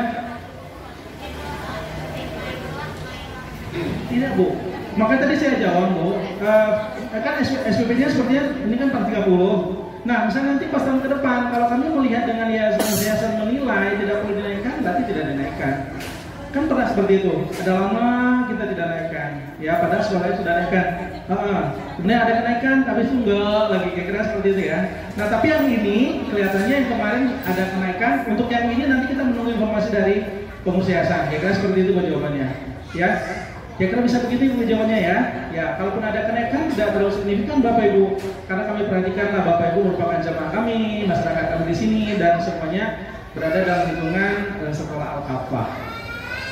S3: Tidak Bu. Makanya tadi saya jawab Bu, kan SPP-nya sepertinya ini kan 430. Nah misalnya nanti pas tahun ke depan, kalau kami melihat dengan yayasan menilai tidak perlu dinaikkan, berarti tidak dinaikkan. Kan pernah seperti itu, ada lama kita tidak naikkan, ya padahal sekolahnya sudah naikkan. Kemudian ada kenaikan, tapi itu enggak lagi, kira-kira seperti itu ya. Nah tapi yang ini kelihatannya yang kemarin ada kenaikan, untuk yang ini nanti kita menunggu informasi dari pengurus yayasan, kira-kira seperti itu jawabannya. Ya, kira-kira bisa begitu jawabannya ya. Ya, kalaupun ada kenaikan tidak terlalu signifikan Bapak Ibu, karena kami perhatikan lah Bapak Ibu merupakan jamaah kami, masyarakat kami di sini dan semuanya berada dalam lingkungan sekolah Al-Kafah.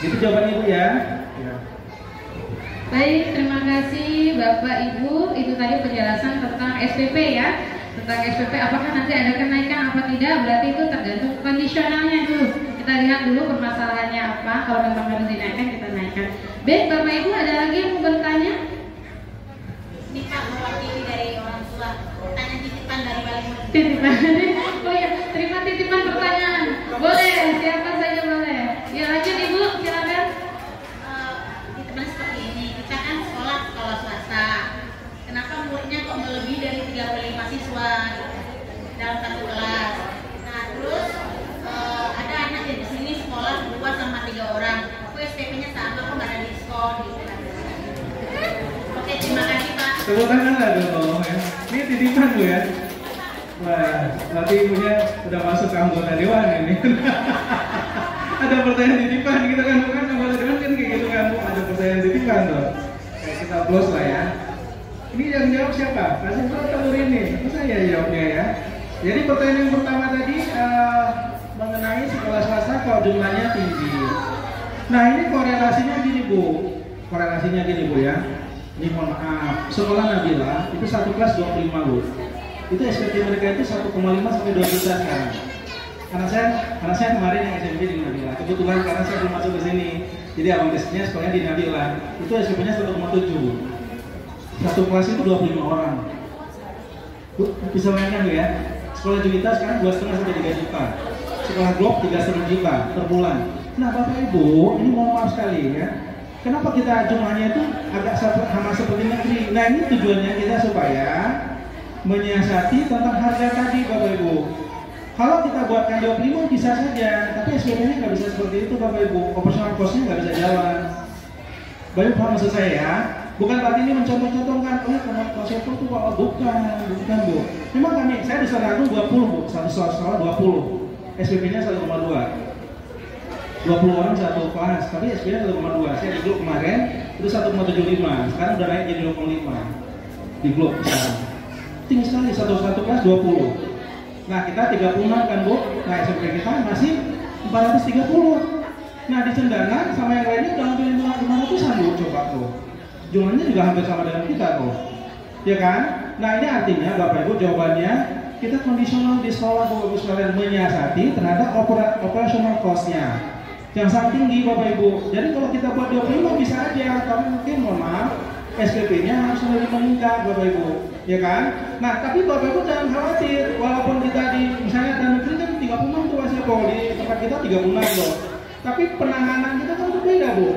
S3: Itu jawabannya Ibu ya.
S1: Baik, terima kasih Bapak Ibu. Itu tadi penjelasan tentang SPP ya. Tentang SPP apakah nanti ada kenaikan apa tidak, berarti itu tergantung kondisionalnya dulu. Kita lihat dulu permasalahannya apa. Kalau memang harus dinaikkan, kita naikkan. Baik, Bapak Ibu ada lagi yang mau bertanya?
S6: Ini Pak mewakili dari orang tua. Tanya titipan dari Bali.
S1: Titipan. Oh ya, terima titipan pertanyaan. Boleh, siapa saja boleh. Ya lanjut Ibu, silakan.
S6: Titipan seperti ini. Kita kan sekolah swasta. Kenapa muridnya kok melebihi dari 35 siswa dalam satu kelas? Nah terus ada anak di sini sekolah 2 sama 3 orang. SPP-nya sama kok nggak ada diskon gitu. Oke, terima kasih Pak.
S3: Tepuk tangan lah dong ya. Ini titipan Bu ya. Wah, nanti Ibunya udah masuk ke anggota dewan ini. Ada pertanyaan titipan gitu kan, bukan anggota dewan kan kayak gitu kan Bu. Ada pertanyaan titipan tuh. Kayak kita close lah ya. Ini yang jawab siapa? Kasih tahu telur ini. Saya jawabnya ya. Jadi pertanyaan yang pertama tadi mengenai sekolah swasta kalau jumlahnya tinggi. Nah ini korelasinya gini Bu. Korelasinya gini Bu ya. Ini mohon maaf. Sekolah Nabila itu satu kelas 25 Bu. Itu SPP mereka itu 1,5 sampai 2 juta sekarang. Karena saya kemarin yang SMP di Nabila. Kebetulan karena saya belum masuk ke sini. Jadi abang tesnya sekolahnya di Nabila. Itu SPP-nya 1,7. Satu kelas itu 25 orang. Bisa bayangkan ya. Sekolah Juwita sekarang 2,5 sampai 3 juta. Sekolah Globe 3,5 juta per bulan. Nah Bapak Ibu, ini mohon maaf sekali ya. Kenapa kita jumlahnya itu agak sama seperti negeri? Nah ini tujuannya kita supaya menyiasati tentang harga tadi Bapak Ibu. Kalau kita buatkan 25 bisa saja, tapi SPP-nya nggak bisa seperti itu Bapak Ibu. Operasional cost-nya nggak bisa jalan. Bapak Ibu paham maksud saya ya? Bukan berarti ini mencontoh-contohkan, karena konsep itu bukan Bu. Memang saya di Sekolah Agung 20 Bu, satu sekolah 20, SPP-nya 1,2. 20 orang satu kelas, tapi SPP 1,2. Saya di grup kemarin itu 1,75. Sekarang udah naik jadi 2,5 di grup sekarang. Tinggi sekali, satu kelas 20. Nah kita 36 kan Bu, nah SPP kita masih 430. Nah di Cendana sama yang lainnya udah hampir 500-an Bu, coba tuh. Jumlahnya juga hampir sama dengan kita tuh, ya kan? Nah ini artinya Bapak Ibu jawabannya kita kondisional di sekolah Bapak Ibu sekalian menyiasati terhadap operasional cost-nya yang sangat tinggi Bapak Ibu. Jadi kalau kita buat 25 bisa aja, tapi mungkin mohon maaf SPP-nya harus lebih meningkat Bapak Ibu, ya kan? Nah tapi Bapak Ibu jangan khawatir, walaupun kita di misalnya dan negeri kan 36 tuh Mas Eko, di tempat kita 36 loh. Tapi penanganan kita kan berbeda Bu.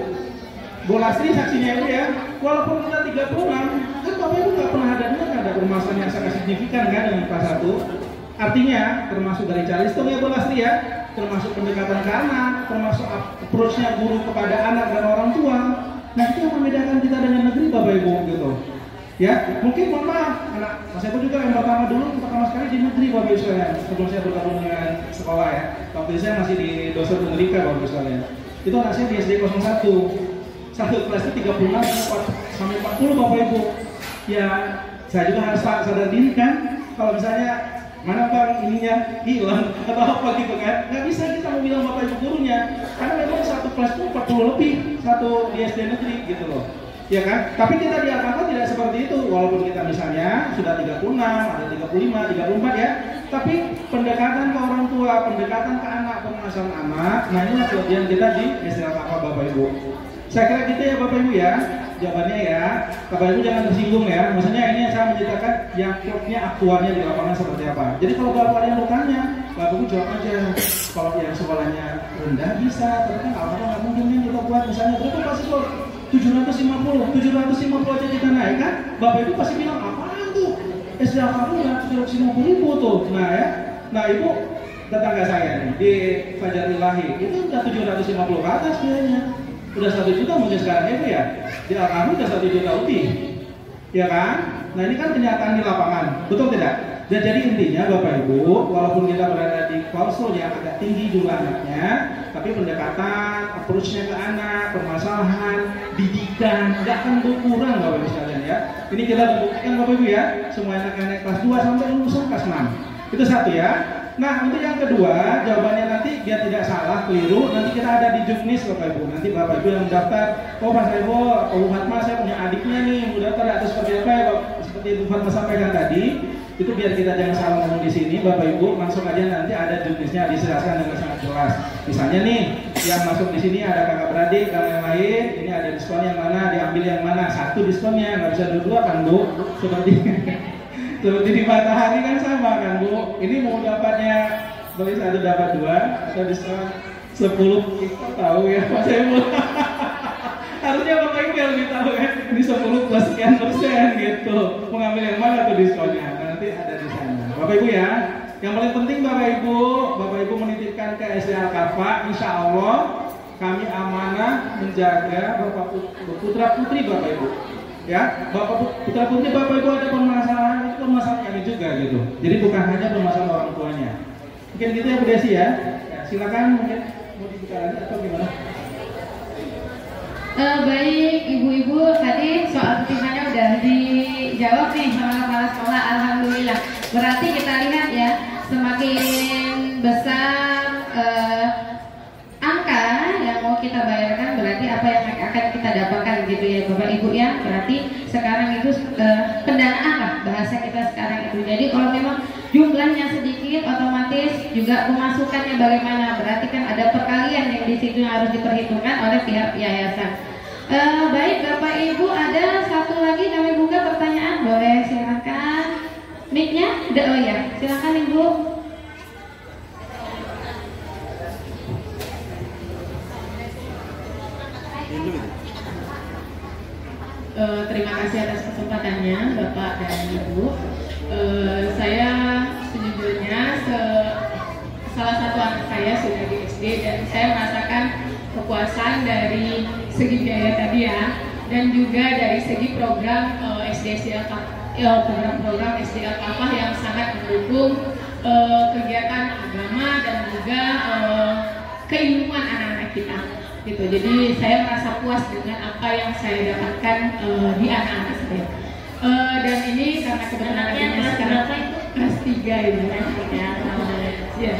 S3: Bu Lastri saksinya Ibu ya, walaupun kita 36, kan Bapak Ibu nggak pernah ada permasalahan yang sangat signifikan kan dengan kelas 1. Artinya termasuk dari Calistung ya Bu Lastri ya, termasuk pendekatan ke anak, termasuk approach-nya guru kepada anak dan orang tua. Nah itu yang membedakan kita dengan negeri Bapak Ibu gitu. Ya, mungkin mohon maaf, anak Mas Eko juga yang pertama sekali di negeri Bapak Ibu sekalian. Sebelum saya bergabung dengan sekolah ya, waktu itu saya masih di dosen Amerika Bapak Ibu sekalian. Itu anak saya di SD 01. Satu kelas itu 36 sampai 40 Bapak Ibu. Ya, saya juga harus sadar diri kan, kalau misalnya mana bang ininya hilang atau apa gitu kan, nggak bisa kita mau bilang Bapak Ibu gurunya, karena memang satu kelas itu 40 lebih, satu di SD negeri gitu loh, ya kan? Tapi kita di Alkafa tidak seperti itu, walaupun kita misalnya sudah 36, ada 35, 34 ya, tapi pendekatan ke orang tua, pendekatan ke anak, pengasuhan anak, nah inilah kelebihan kita di SD Alkafa Bapak Ibu. Saya kira gitu ya Bapak Ibu ya, jawabannya ya. Bapak Ibu jangan tersinggung ya, maksudnya ini saya menceritakan yang klubnya aktualnya di lapangan seperti apa. Jadi kalau Bapak ada yang bertanya, Bapak Ibu jawab aja. Kalau yang sekolahnya rendah bisa, tapi kan apa nggak mungkin kan kita buat misalnya berapa pasti kok 750 aja kita naik kan, Bapak Ibu pasti bilang apaan tuh? SD kamu ya 750.000 tuh. Nah ya, nah Ibu tetangga saya nih di Fajar Ilahi itu udah 750 ke atas biayanya. Udah 1 juta mungkin sekarang ya Bu ya. Di Alkafi udah 1 juta lebih, ya kan? Nah ini kan kenyataan di lapangan, betul tidak? Dan jadi intinya Bapak Ibu, walaupun kita berada di klausul yang agak tinggi jumlah anaknya, tapi pendekatan, approach-nya ke anak, permasalahan, didikan, nggak akan berkurang Bapak Ibu sekalian ya. Ini kita buktikan Bapak Ibu ya, semua anak-anak kelas 2 sampai lulusan kelas 6. Itu satu ya. Nah untuk yang kedua, jawabannya nanti biar tidak salah, keliru, nanti kita ada di Juknis Bapak Ibu. Nanti Bapak Ibu yang daftar, oh Mas Eko, Bu Fatma saya punya adiknya nih, mau daftar atau seperti apa ya seperti Bu Fatma sampaikan tadi, itu biar kita jangan salah ngomong di sini Bapak Ibu, langsung aja nanti ada Juknisnya dijelaskan dengan sangat jelas. Misalnya nih, yang masuk di sini ada kakak beradik dan yang lain, ini ada diskon yang mana, diambil yang mana, satu diskonnya, nggak bisa dua kan Bu, seperti di Matahari kan sama kan Bu, ini mau dapatnya beli 1 dapat 2 atau diskon 10 kita tahu ya Mas Ibu. Harusnya Bapak Ibu yang lebih tahu kan, ini 10 plus sekian persen gitu, mengambil yang mana tuh diskonnya, nanti ada di sana Bapak Ibu ya. Yang paling penting Bapak Ibu menitipkan ke SD Alkafa, insya Allah kami amanah menjaga Bapak putra putri Bapak Ibu ya. Bapak putra putri Bapak Ibu ada permasalahan, itu permasalahan kami juga gitu, jadi bukan hanya permasalahan orang tuanya. Mungkin gitu ya Bu Desi ya, silakan mungkin mau dibuka lagi atau gimana?
S1: Baik ibu-ibu, tadi soal pertimbangannya udah dijawab nih sama kepala sekolah, alhamdulillah. Berarti kita lihat ya, semakin besar angka yang mau kita bayarkan, berarti apa yang akan kita dapatkan gitu ya Bapak Ibu ya. Berarti sekarang itu pendanaan lah bahasa kita sekarang itu. Jadi kalau memang jumlahnya sedikit, otomatis juga pemasukannya bagaimana, berarti kan ada perkalian yang di situ yang harus diperhitungkan oleh pihak yayasan. Baik Bapak Ibu, ada satu lagi kami buka pertanyaan, boleh silakan. Mic-nya udah, oh ya, silakan Ibu. Terima kasih atas kesempatannya Bapak dan Ibu. Saya sejujurnya salah satu anak saya sudah di SD dan saya merasakan kepuasan dari segi biaya tadi ya, dan juga dari segi program program SD Alkafa yang sangat mendukung kegiatan agama dan juga
S7: keilmuan anak-anak kita gitu. Jadi saya merasa puas dengan apa yang saya dapatkan di anak-anak saya. Dan ini karena kebetulan adiknya sekarang kelas 3 itu kan ya.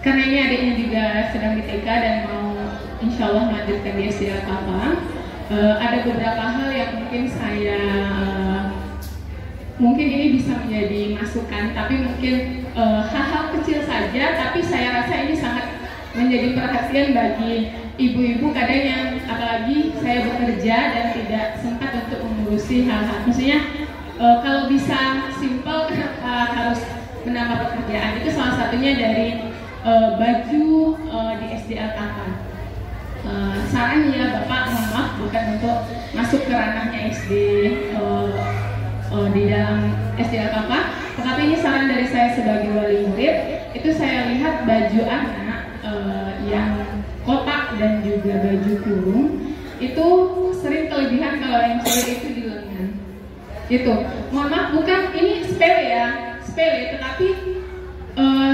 S7: Karena ini adiknya juga sedang di TK dan mau insya Allah melanjutkan di SD Al-Kafah. Ada beberapa hal yang mungkin ini bisa menjadi masukan, tapi mungkin hal-hal kecil saja, tapi saya rasa ini sangat menjadi perhatian bagi ibu-ibu kadang yang apalagi saya bekerja dan tidak sempat untuk mengurusi hal-hal. Maksudnya kalau bisa simpel, kenapa harus menambah pekerjaan? Itu salah satunya dari baju di SD Al-Kafah. Saran ya Bapak, mohon maaf bukan untuk masuk ke ranahnya SD di dalam SD Al-Kafah, tetapi ini saran dari saya sebagai wali murid. Itu saya lihat baju anak yang kotak dan juga baju kurung itu sering kelebihan kalau yang cewek itu di lengan. Gitu. Mohon maaf, bukan ini sepele ya, sepele, tetapi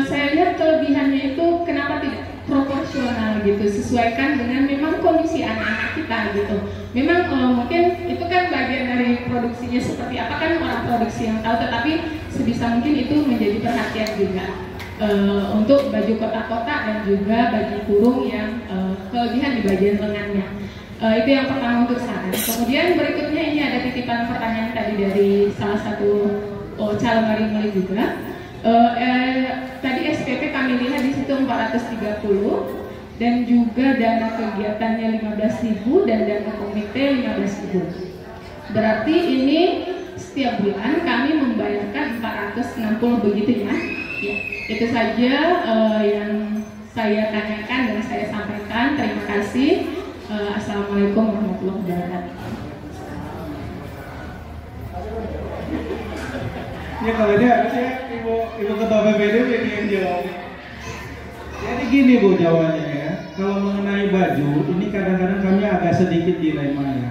S7: saya lihat kelebihannya itu kenapa tidak proporsional gitu, sesuaikan dengan memang kondisi anak-anak kita gitu. Memang mungkin itu kan bagian dari produksinya seperti apa kan orang produksi yang tahu, tetapi sebisa mungkin itu menjadi perhatian juga untuk baju kotak-kotak dan juga baju kurung yang kelebihan di bagian lengannya. Itu yang pertama untuk saran. Kemudian berikutnya ini ada titipan pertanyaan tadi dari salah satu calon wali murid juga. Tadi SPP kami lihat di situ 430 dan juga dana kegiatannya 15.000 dan dana komite 15.000. Berarti ini setiap bulan kami membayarkan 460 begitu ya. Ya, itu saja yang saya tanyakan dan saya sampaikan. Terima kasih. Assalamualaikum warahmatullahi wabarakatuh.
S3: Ya kalau ini harusnya ibu ketua PPD yang jawab. Jadi gini Bu jawabannya ya. Kalau mengenai baju ini kadang-kadang kami agak sedikit dilema ya.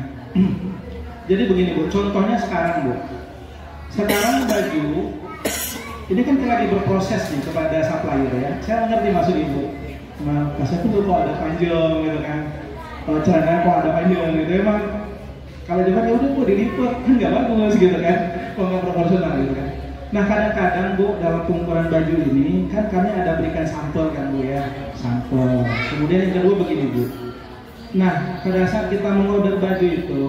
S3: Jadi begini Bu, contohnya sekarang Bu. Sekarang baju ini kan lagi berproses nih kepada supplier ya. Saya mengerti maksud Ibu. Nah, kasih tuh kok ada panjang gitu kan. Kalau celana kok ada panjang gitu emang kalau dia ya udah Bu dilipat kan nggak bagus gitu kan. Kok nggak proporsional gitu kan. Nah kadang-kadang Bu dalam pengukuran baju ini kan kami ada berikan sampel kan Bu ya, sampel. Kemudian yang kedua begini Bu. Nah pada saat kita mengorder baju itu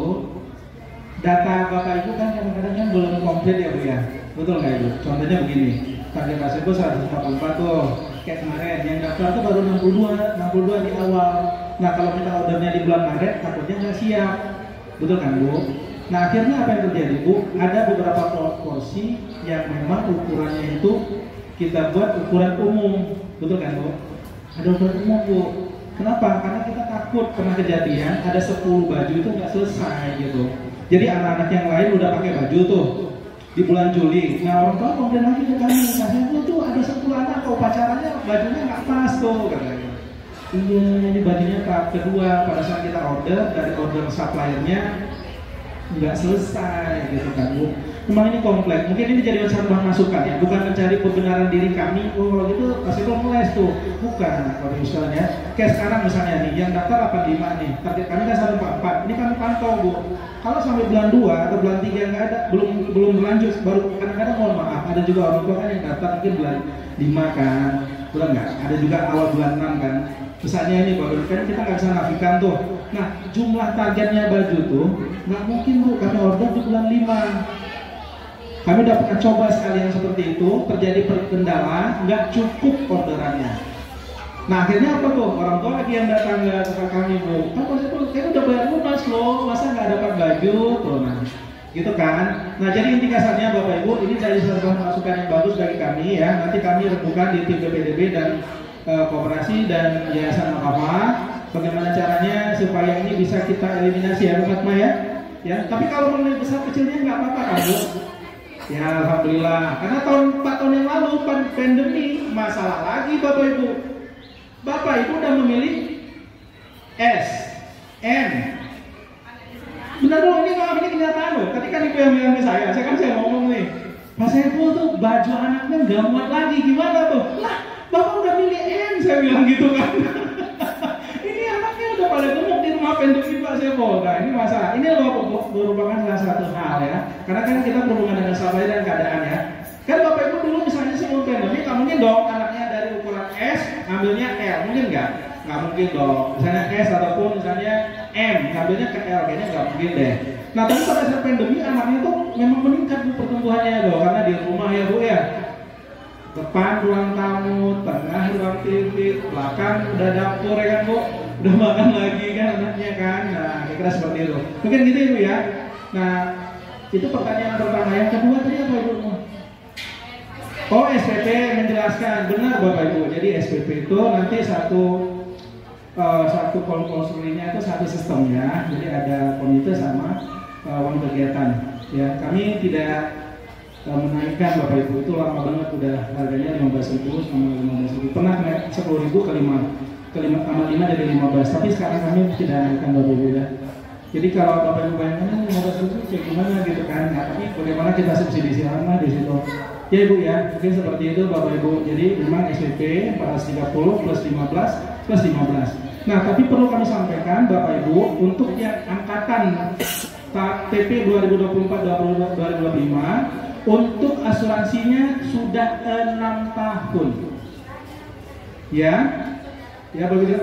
S3: data Bapak Ibu kan kadang-kadang kan belum komplit ya Bu ya, betul nggak Ibu? Contohnya begini, target pasien Bu 144 tuh, kayak kemarin yang daftar tuh baru 62 di awal. Nah kalau kita ordernya di bulan Maret takutnya nggak siap, betul kan Bu? Nah akhirnya apa yang terjadi Bu? Ada beberapa porsi yang memang ukurannya itu kita buat ukuran umum, betul kan Bu? Ada ukuran umum Bu. Kenapa? Karena kita takut pernah kejadian ada 10 baju itu nggak selesai gitu. Jadi anak-anak yang lain udah pakai baju tuh di bulan Juli. Nah orang tua komplain lagi ke kami, katanya tuh ada 10 anak kok pacarannya bajunya nggak pas tuh katanya. Iya ini bajunya tahap kedua pada saat kita order dari order suppliernya nggak selesai gitu kan Bu. Memang ini kompleks, mungkin ini jadi satu bahan masukan ya, bukan mencari kebenaran diri kami, oh kalau gitu pasti lo ngeles tuh, bukan kalau misalnya ya. Kayak sekarang misalnya nih, yang daftar 85 nih, target kami kan 144, ini kami pantau Bu. Kalau sampai bulan 2 atau bulan 3 nggak ada, belum berlanjut, baru kadang-kadang mohon maaf, ada juga orang tua kan yang daftar mungkin bulan 5 kan, bulan nggak, ada juga awal bulan 6 kan. Misalnya ini baru kan kita nggak bisa nafikan tuh. Nah jumlah targetnya baju tuh nggak mungkin Bu kami order di bulan 5. Kami udah pernah coba sekali yang seperti itu, terjadi kendala, nggak cukup orderannya. Nah akhirnya apa tuh? Orang tua lagi yang datang ke kami Bu, kan pas itu kita udah bayar lunas loh, masa nggak dapat baju tuh, nah gitu kan. Nah jadi inti kasarnya Bapak Ibu, ini dari sebuah masukan yang bagus bagi kami ya. Nanti kami rembukan di tim BPDB dan Koperasi dan Yayasan Al-Kafah bagaimana caranya supaya ini bisa kita eliminasi ya Bu Fatma ya. Ya, tapi kalau mengenai besar kecilnya nggak apa-apa kan Bu. Ya Alhamdulillah, karena 4 tahun yang lalu pandemi masalah lagi Bapak Ibu. Bapak Ibu udah memilih S, M. Benar dong, ini kenyataan loh. Ketika Ibu yang bilang ke saya kan saya ngomong nih, Mas Saiful tuh baju anaknya nggak muat lagi, gimana tuh? Lah, Bapak udah milih SDN, saya bilang gitu kan. Ini anaknya udah pada gemuk di rumah Penduki Pak Sebo. Nah ini masalah, ini merupakan salah satu hal ya. Karena kan kita berhubungan dengan sahabat dan keadaan ya. Kan Bapak Ibu dulu misalnya sebelum pandemi, nggak mungkin dong anaknya dari ukuran S ngambilnya L, mungkin nggak? Nggak mungkin dong. Misalnya S ataupun misalnya M, ngambilnya ke L, kayaknya nggak mungkin deh. Nah tapi pada saat pandemi anaknya tuh memang meningkat Bu pertumbuhannya loh, karena di rumah ya Bu ya. Depan ruang tamu, tengah ruang TV, belakang udah dapur ya kan Bu, udah makan lagi kan anaknya kan. Nah kira-kira seperti itu. Mungkin gitu Ibu ya. Nah itu pertanyaan pertama. Yang kedua tadi apa Ibu? Oh SPP menjelaskan, benar Bapak Ibu. Jadi SPP itu nanti satu konsulnya itu satu sistemnya. Jadi ada komite sama uang kegiatan. Ya kami tidak menaikkan Bapak Ibu, itu lama banget udah harganya 15.000 sama 15.000. Pernah naik 10.000 ke 5 jadi 15. Tapi sekarang kami tidak naikkan Bapak Ibu ya. Jadi kalau Bapak Ibu bayangkan 15.000 kayak gimana gitu kan. Nah tapi bagaimana kita subsidi siaran di situ. Ya Ibu ya, mungkin seperti itu Bapak Ibu. Jadi memang SPP 430 plus 15 plus 15. Nah tapi perlu kami sampaikan Bapak Ibu, untuk yang angkatan PP 2024-2025 untuk asuransinya sudah 6 tahun. Ya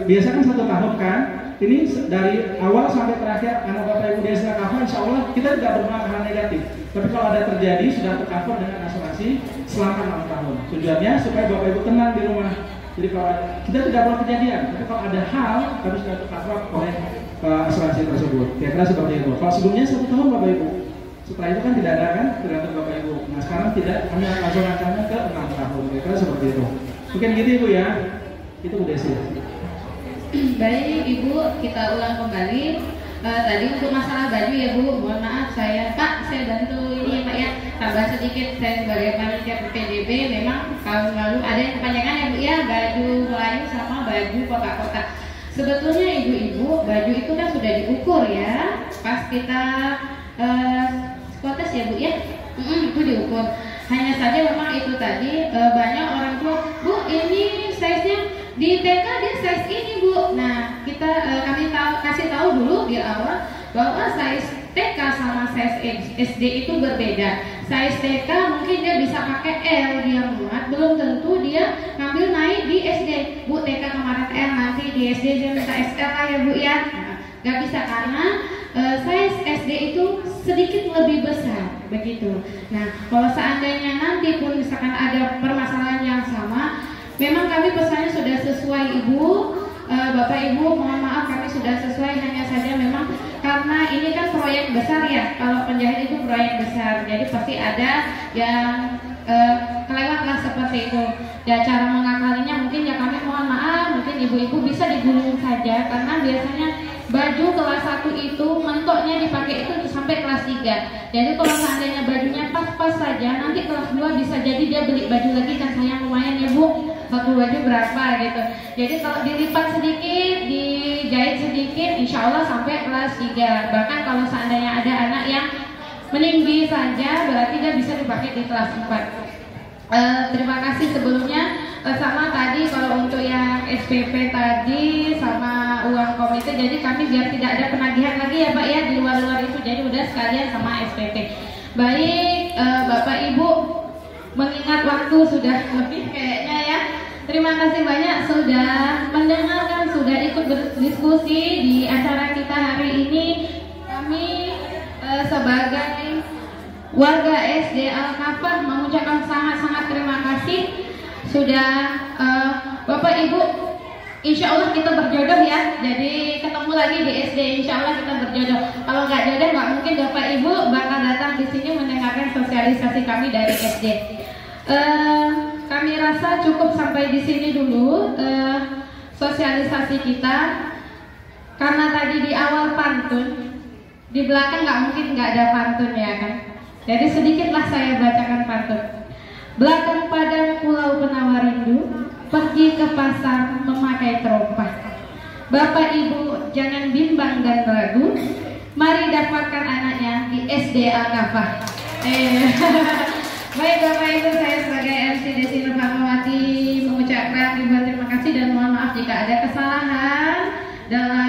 S3: biasa kan 1 tahun kan. Ini dari awal sampai terakhir anak Bapak Ibu di SDA cover, insya Allah kita tidak bermasalah hal negatif. Tapi kalau ada terjadi sudah tercover dengan asuransi selama 6 tahun. Tujuannya supaya Bapak Ibu tenang di rumah. Jadi kalau kita tidak boleh kejadian, tapi kalau ada hal harus sudah tercover oleh asuransi tersebut. Kira-kira seperti itu. Kalau sebelumnya 1 tahun Bapak Ibu, setelah itu kan tidak ada kan tergantung Bapak Ibu. Nah sekarang tidak, kami langsung angkanya ke 6 tahun. Kira-kira seperti itu. Mungkin gitu Ibu ya. Itu Bu Desi.
S1: Baik Ibu, kita ulang kembali. Tadi untuk masalah baju ya Bu, mohon maaf saya bantu ini ya Pak ya, tambah sedikit. Saya sebagai panitia PDB memang tahun lalu ada yang kepanjangan ya Bu ya, baju Melayu sama baju kotak-kotak. Sebetulnya ibu-ibu baju itu kan sudah diukur ya, pas kita psikotes ya Bu ya, itu diukur. Hanya saja memang itu tadi banyak orang tua, Bu ini size-nya di TK dia size ini Bu. Nah kita kasih tahu dulu di awal bahwa size TK sama size SD itu berbeda. Size TK mungkin dia bisa pakai L dia muat, belum tentu dia ngambil naik di SD. Bu TK kemarin L, nanti di SD dia minta XL lah ya Bu ya. Nah, gak bisa karena size SD itu sedikit lebih besar begitu. Nah kalau seandainya nanti pun misalkan ada permasalahan yang sama, memang kami pesannya sudah sesuai Ibu, Bapak Ibu mohon maaf kami sudah sesuai, hanya saja memang karena ini kan proyek besar ya, kalau penjahit itu proyek besar, jadi pasti ada yang kelewat lah seperti itu. Ya cara mengakalinya mungkin ya kami mohon maaf, mungkin ibu-ibu bisa digulung saja, karena biasanya baju kelas 1 itu mentoknya dipakai itu sampai kelas 3. Jadi kalau seandainya bajunya pas-pas saja, nanti kelas 2 bisa jadi dia beli baju lagi kan sayang lumayan ya Bu, satu baju berapa gitu. Jadi kalau dilipat sedikit, dijahit sedikit, insya Allah sampai kelas 3. Bahkan kalau seandainya ada anak yang meninggi saja, berarti dia bisa dipakai di kelas 4. Terima kasih sebelumnya. Sama tadi kalau untuk yang SPP tadi sama uang komite, jadi kami biar tidak ada penagihan lagi ya Pak ya di luar-luar itu, jadi udah sekalian sama SPP. Baik Bapak Ibu, mengingat waktu sudah lebih kayaknya ya. Terima kasih banyak sudah mendengarkan, sudah ikut berdiskusi di acara kita hari ini. Kami sebagai warga SD Al-Kafah mengucapkan sangat-sangat terima kasih sudah Bapak Ibu, insya Allah kita berjodoh ya, jadi ketemu lagi di SD, insya Allah kita berjodoh. Kalau nggak jodoh nggak mungkin Bapak Ibu bakal datang di sini mendengarkan sosialisasi kami dari SD. Kami rasa cukup sampai di sini dulu sosialisasi kita, karena tadi di awal pantun, di belakang nggak mungkin nggak ada pantun ya kan. Jadi sedikitlah saya bacakan pantun. Belakang padang pulau penawar rindu, pergi ke pasar memakai terompah. Bapak Ibu jangan bimbang dan ragu, mari daftarkan anaknya di SD Al-Kafah. Baik Bapak Ibu, saya sebagai MC Desi Nur Fatmawati mengucapkan ribuan terima kasih dan mohon maaf jika ada kesalahan dalam